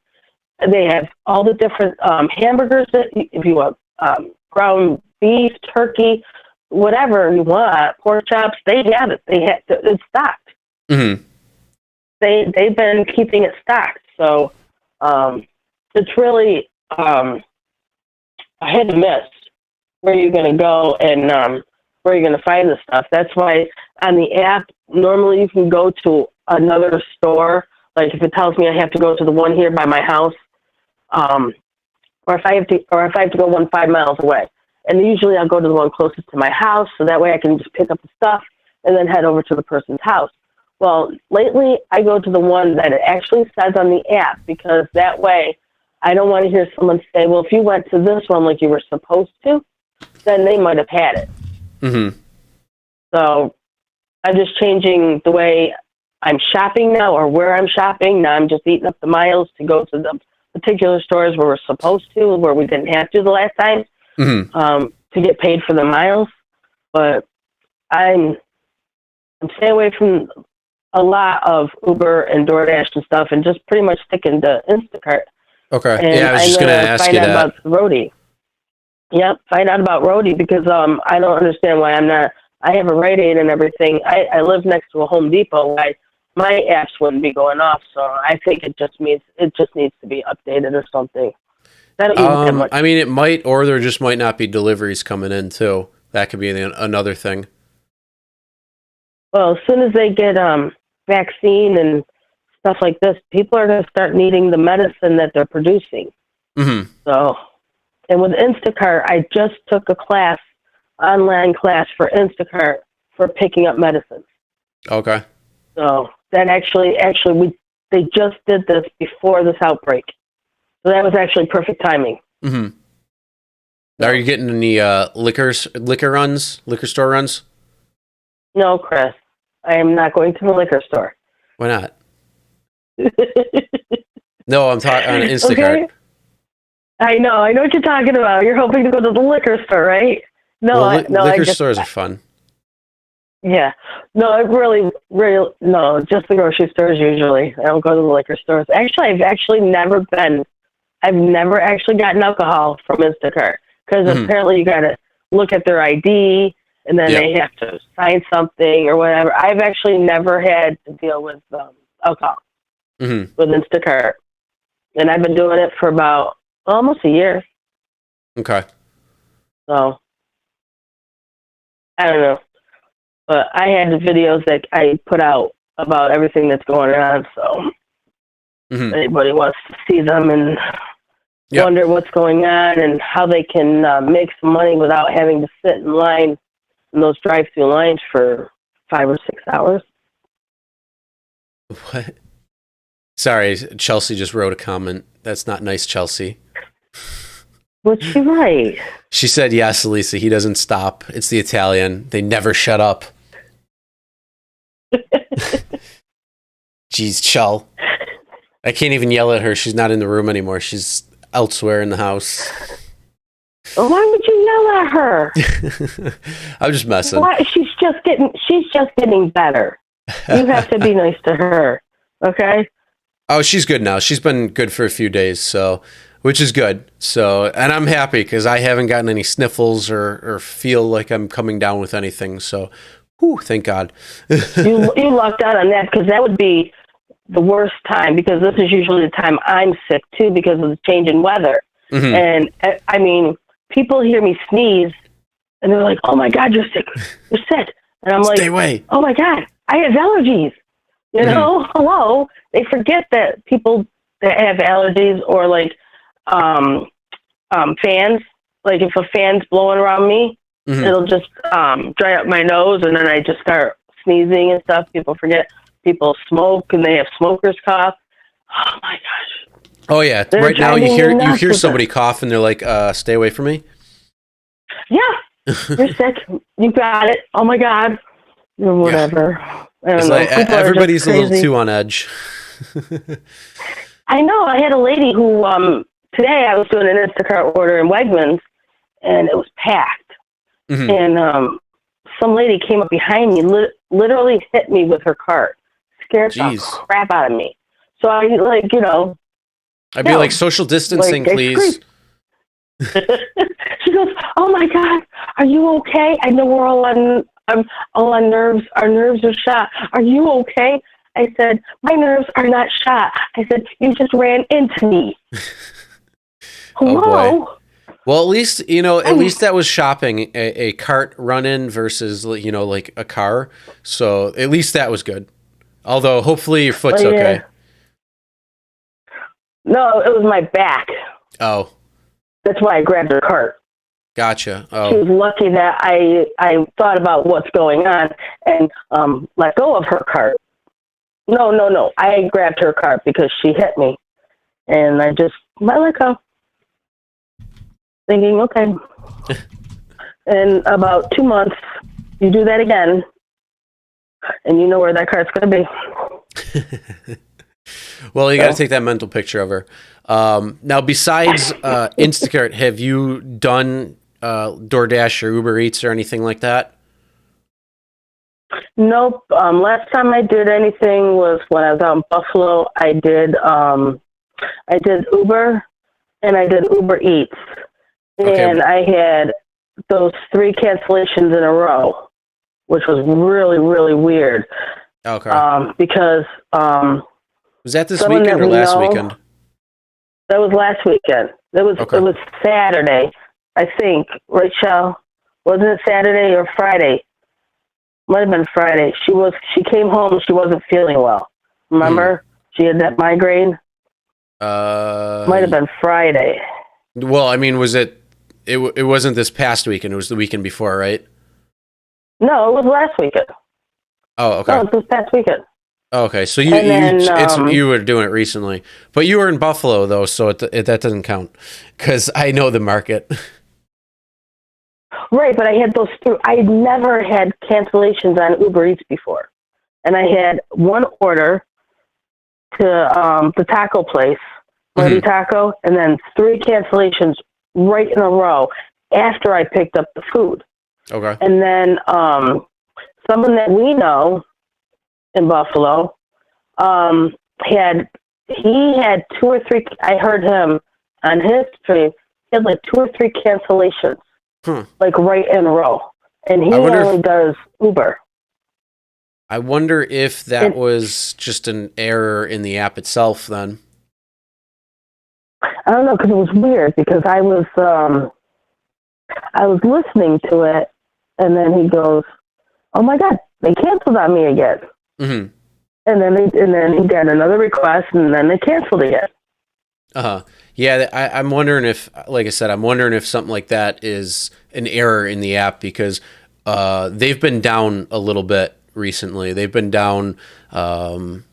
They have all the different hamburgers that if you want, ground beef, turkey, whatever you want, pork chops. They have it. It's stocked. Mm-hmm. They've been keeping it stocked. So it's really a hit and miss where you're going to go and where you're going to find the stuff. That's why on the app, normally you can go to another store. Like if it tells me I have to go to the one here by my house, or if I have to go one 5 miles away. And usually I'll go to the one closest to my house, so that way I can just pick up the stuff and then head over to the person's house. Well, lately I go to the one that it actually says on the app, because that way I don't want to hear someone say, well, if you went to this one like you were supposed to, then they might have had it. Mm-hmm. So I'm just changing the way I'm shopping now, or where I'm shopping. Now I'm just eating up the miles to go to the particular stores where we're supposed to, where we didn't have to the last time, to get paid for the miles. But I'm staying away from a lot of Uber and DoorDash and stuff, and just pretty much sticking to Instacart. Okay. And yeah, I was just going to ask you that. Find out about Roadie. Yep, find out about Roadie, because I don't understand why I'm not. I have a Rite Aid and everything. I live next to a Home Depot. Why my apps wouldn't be going off? So I think it just needs to be updated or something. I mean, it might, or there just might not be deliveries coming in too. That could be another thing. Well, as soon as they get vaccine and stuff like this, people are going to start needing the medicine that they're producing. Mm-hmm. So, and with Instacart, I just took a online class for Instacart for picking up medicine. Okay. So that they just did this before this outbreak. So that was actually perfect timing. Mm-hmm. Are you getting any liquor store runs? No, Chris. I am not going to the liquor store. Why not? No, I'm talking on Instacart. Okay. I know what you're talking about. You're hoping to go to the liquor store, right? No, liquor stores are fun. Yeah. No, no, just the grocery stores usually. I don't go to the liquor stores. Actually, I've never actually gotten alcohol from Instacart, because apparently you got to look at their ID, and then they have to sign something or whatever. I've actually never had to deal with alcohol with Instacart, and I've been doing it for about almost a year. Okay. So I don't know, but I had the videos that I put out about everything that's going on. So if anybody wants to see them and wonder what's going on and how they can make some money without having to sit in line in those drive-through lines for 5 or 6 hours. What? Sorry, Chelsea just wrote a comment. That's not nice, Chelsea. What's she right? She said, yes, Elisa, he doesn't stop. It's the Italian. They never shut up. Jeez, Chell. I can't even yell at her. She's not in the room anymore. She's elsewhere in the house. Well, why would you yell at her? I'm just messing. Why? She's just getting better. You have to be nice to her, okay? Oh, she's good now. She's been good for a few days, so, which is good. So, and I'm happy because I haven't gotten any sniffles or feel like I'm coming down with anything. So, thank God. you lucked out on that, because that would be the worst time, because this is usually the time I'm sick too, because of the change in weather. And I mean, people hear me sneeze and they're like, oh my God, you're sick. You're sick. And I'm Stay like, away. Oh my God, I have allergies. You know, hello. They forget that people that have allergies, or like fans, like if a fan's blowing around me, it'll just dry up my nose, and then I just start sneezing and stuff. People forget. People smoke and they have smoker's cough. Oh my gosh. Oh yeah. Right now you hear somebody cough and they're like, stay away from me. Yeah. You're sick. You got it. Oh my God. Or whatever. Yeah. I don't know. Like, everybody's a little too on edge. I know. I had a lady who today I was doing an Instacart order in Wegmans, and it was packed. And some lady came up behind me, literally hit me with her cart. Scared the crap out of me. So I I'd be like, social distancing, please. She goes, oh my God, are you okay? I know we're all on nerves. Our nerves are shot. Are you okay? I said, my nerves are not shot. I said, you just ran into me. Hello? Oh boy. Well, at least that was shopping, a cart run-in versus, like a car. So at least that was good. Although hopefully your foot's okay. No, it was my back. Oh. That's why I grabbed her cart. Gotcha. Oh. She was lucky that I thought about what's going on and let go of her cart. No. I grabbed her cart because she hit me. And I let go. Thinking, okay. In about 2 months, you do that again, and you know where that cart's going to be. Well, you got to take that mental picture of her. Now, besides Instacart, have you done DoorDash or Uber Eats or anything like that? Nope. Last time I did anything was when I was out in Buffalo. I did Uber, and I did UberEATS. Okay. And I had those 3 cancellations in a row, which was really, really weird. Okay. Because was that this weekend or last weekend? That was last weekend. It was Saturday, I think. Rachel, wasn't it Saturday or Friday? Might have been Friday. She came home. She wasn't feeling well. Remember? She had that migraine. Might have been Friday. Well, I mean, was it? It wasn't this past weekend. It was the weekend before, right? No, it was last weekend. Oh, okay. No, it was this past weekend. Oh, okay, so you were doing it recently, but you were in Buffalo though, so that doesn't count because I know the market. Right, but I had those through. I never had cancellations on Uber Eats before, and I had one order to the taco place, Mighty Taco, and then 3 cancellations right in a row after I picked up the food. Okay. And then someone that we know in Buffalo had 2 or 3. I heard him on his stream. He had like 2 or 3 cancellations, like right in a row, and he only does Uber. I wonder if that was just an error in the app itself. Then I don't know, because it was weird. Because I was listening to it, and then he goes, "Oh my God, they canceled on me again." Mm-hmm. And then he got another request, and then they canceled again. Yeah, I'm wondering if, like I said, something like that is an error in the app because they've been down a little bit recently. They've been down. Lyft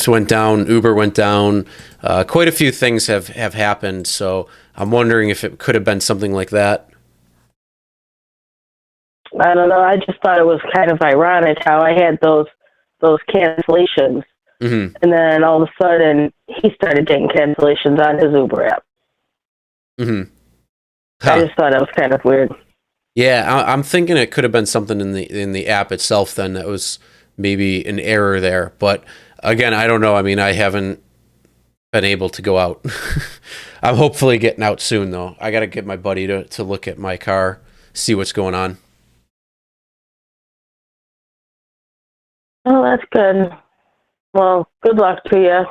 went down, Uber went down. Quite a few things have happened. So I'm wondering if it could have been something like that. I don't know. I just thought it was kind of ironic how I had those cancellations, and then all of a sudden he started getting cancellations on his Uber app. I just thought it was kind of weird. Yeah, I'm thinking it could have been something in the app itself then that was maybe an error there. But again, I don't know. I mean, I haven't been able to go out. I'm hopefully getting out soon though. I got to get my buddy to look at my car, see what's going on. Oh, that's good. Well, good luck to you.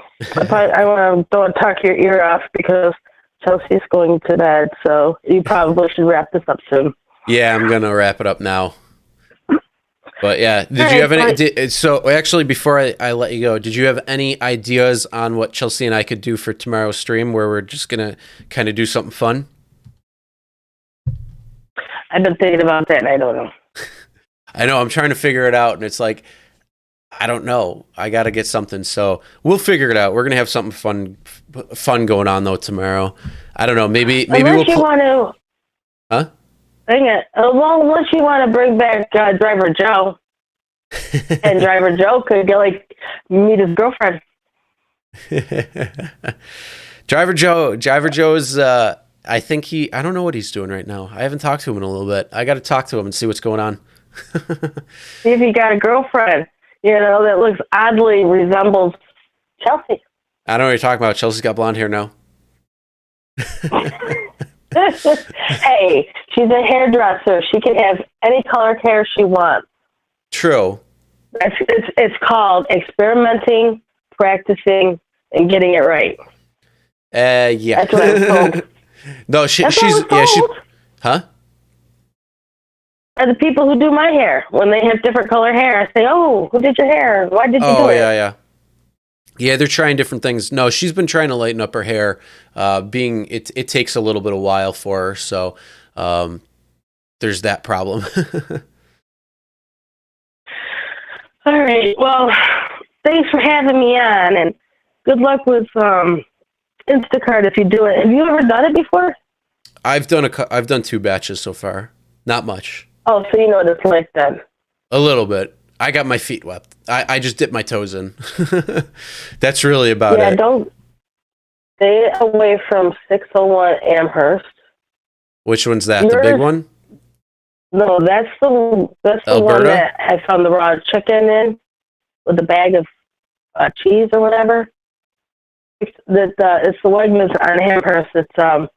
I want to don't talk your ear off because Chelsea's going to bed, so you probably should wrap this up soon. Yeah, I'm gonna wrap it up now. But yeah, did you have any? So actually, before I let you go, did you have any ideas on what Chelsea and I could do for tomorrow's stream, where we're just gonna kind of do something fun? I've been thinking about that, and I don't know. I know I'm trying to figure it out, and it's like, I don't know. I got to get something, so we'll figure it out. We're gonna have something fun going on though tomorrow. I don't know. Maybe unless you want to. Huh? Dang it. Well, unless you want to bring back Driver Joe, and Driver Joe could meet his girlfriend. Driver Joe's. I think I don't know what he's doing right now. I haven't talked to him in a little bit. I got to talk to him and see what's going on. See if he got a girlfriend. That looks oddly resembles Chelsea. I don't know what you're talking about. Chelsea's got blonde hair now. Hey, she's a hairdresser. She can have any color hair she wants. True. It's called experimenting, practicing, and getting it right. Yeah. That's what I'm told. No, That's what I she's was yeah, she told. huh? Are the people who do my hair, when they have different color hair, I say, "Oh, who did your hair? Why did you do Oh it?" yeah, they're trying different things. No, she's been trying to lighten up her hair. Being it takes a little bit of while for her, so there's that problem. All right. Well, thanks for having me on, and good luck with Instacart if you do it. Have you ever done it before? I've done 2 batches so far. Not much. Oh, so you know what it's like then. A little bit. I got my feet wet. I just dipped my toes in. That's really about Yeah, it. don't stay away from 601 Amherst. Which one's that? The big one? No, that's the one Alberta? that I found the raw chicken in with a bag of cheese or whatever. It's the Wegmans on Amherst. It's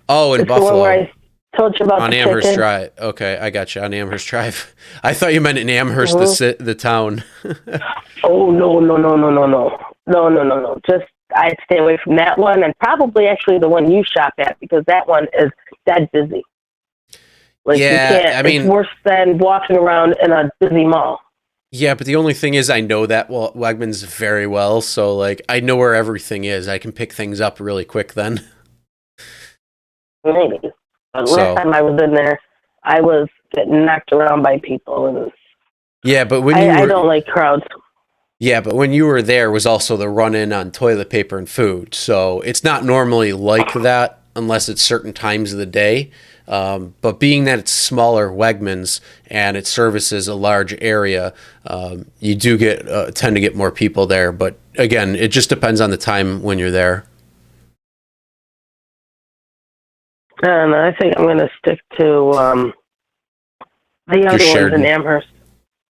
Oh, in it's the one Buffalo. where I told you about On the Amherst chicken. Drive. Okay, I got you. On Amherst Drive. I thought you meant in Amherst, the town. Oh no! Just I'd stay away from that one, and probably actually the one you shop at, because that one is dead busy. Like, Yeah, you can't. I mean, it's worse than walking around in a busy mall. yeah, but the only thing is I know that Wegmans very well, so like I know where everything is. I can pick things up really quick then. Maybe. But So- last time I was in there, I was getting knocked around by people, and Yeah, but when I don't like crowds. Yeah, but when you were there was also the run-in on toilet paper and food. So it's not normally like that unless it's certain times of the day. But being that it's smaller Wegmans and it services a large area, you do tend to get more people there. But again, it just depends on the time when you're there. I don't know. I think I'm going to stick to the other shared- ones in Amherst.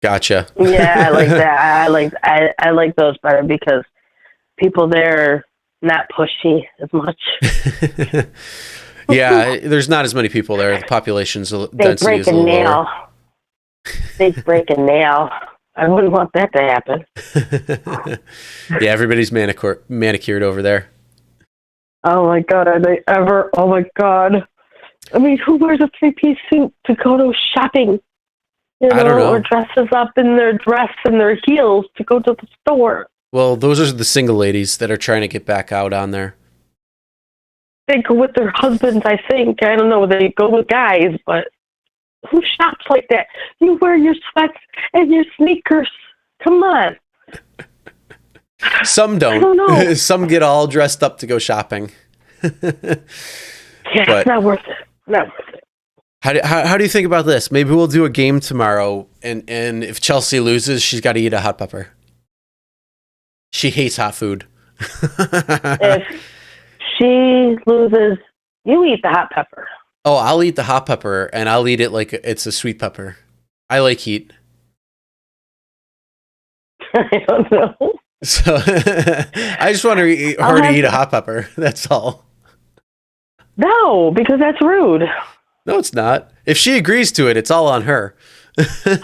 Gotcha. Yeah, I like that. I like those better because people there are not pushy as much. Yeah, there's not as many people there. The population's They density break is a a little nail. lower. They break a nail. I wouldn't want that to happen. Yeah, everybody's manicured over there. Oh my God, are they ever? Oh my God. I mean, who wears a 3-piece suit to go to shopping? You know, I don't know. or dresses up in their dress and their heels to go to the store. Well, those are the single ladies that are trying to get back out on there. They go with their husbands, I think. I don't know. They go with guys, but who shops like that? You wear your sweats and your sneakers. Come on. Some don't. I don't know. Some get all dressed up to go shopping. Yeah, But- it's not worth it. Not worth it. How do you think about this? Maybe we'll do a game tomorrow, and if Chelsea loses, she's got to eat a hot pepper. She hates hot food. If she loses, you eat the hot pepper. Oh, I'll eat the hot pepper, and I'll eat it like it's a sweet pepper. I like heat. I don't know. So I just want her I'll to have eat a to- hot pepper. That's all. No, because that's rude. No, it's not. If she agrees to it, it's all on her.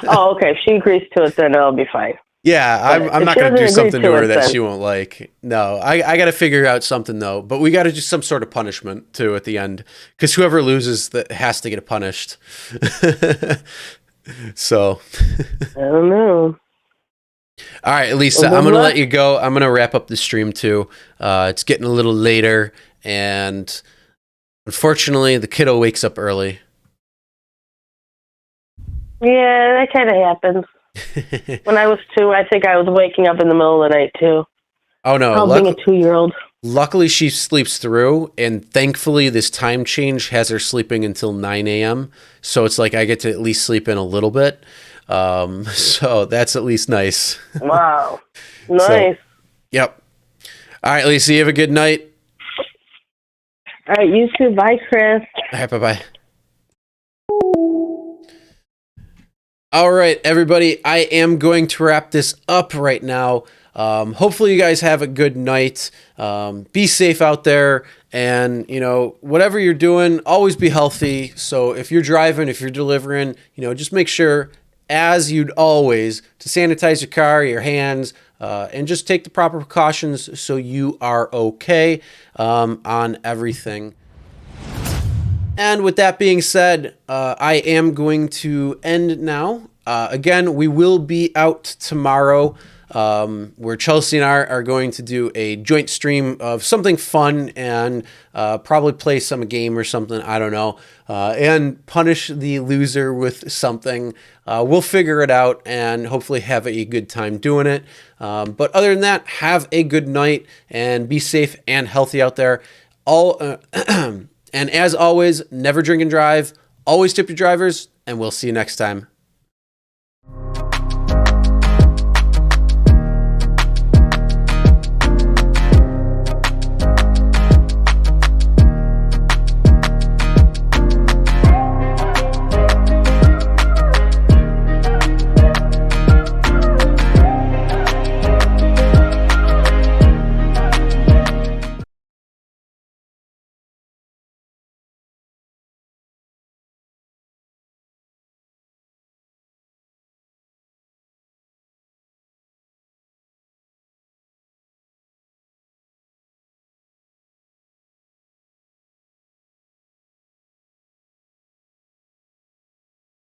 Oh, okay. If she agrees to it, then it'll be fine. Yeah, But I'm if not she going to do doesn't agree something to to her it, that then- she won't like. No, I got to figure out something, though. But we got to do some sort of punishment, too, at the end. Because whoever loses has to get punished. So, I don't know. all right, Lisa, Well, I'm going to what? let you go. I'm going to wrap up the stream, too. It's getting a little later. And unfortunately, the kiddo wakes up early. Yeah, that kind of happens. When I was 2, I think I was waking up in the middle of the night, too. Oh, no. Oh, being a 2-year-old. Luckily, she sleeps through, and thankfully, this time change has her sleeping until 9 a.m. So it's like I get to at least sleep in a little bit. So that's at least nice. Wow. Nice. Yep. All right, Lisa, you have a good night. All right, you too. Bye, Chris. All right, bye-bye. All right, everybody, I am going to wrap this up right now. Hopefully you guys have a good night. Be safe out there, and whatever you're doing, always be healthy. So if you're driving, if you're delivering, just make sure, as you'd always, to sanitize your car, your hands, and just take the proper precautions so you are okay on everything. And with that being said, I am going to end now. Again, we will be out tomorrow, where Chelsea and I are going to do a joint stream of something fun and probably play some game or something, I don't know, and punish the loser with something. We'll figure it out and hopefully have a good time doing it. But other than that, have a good night and be safe and healthy out there. And as always, never drink and drive, always tip your drivers, and we'll see you next time.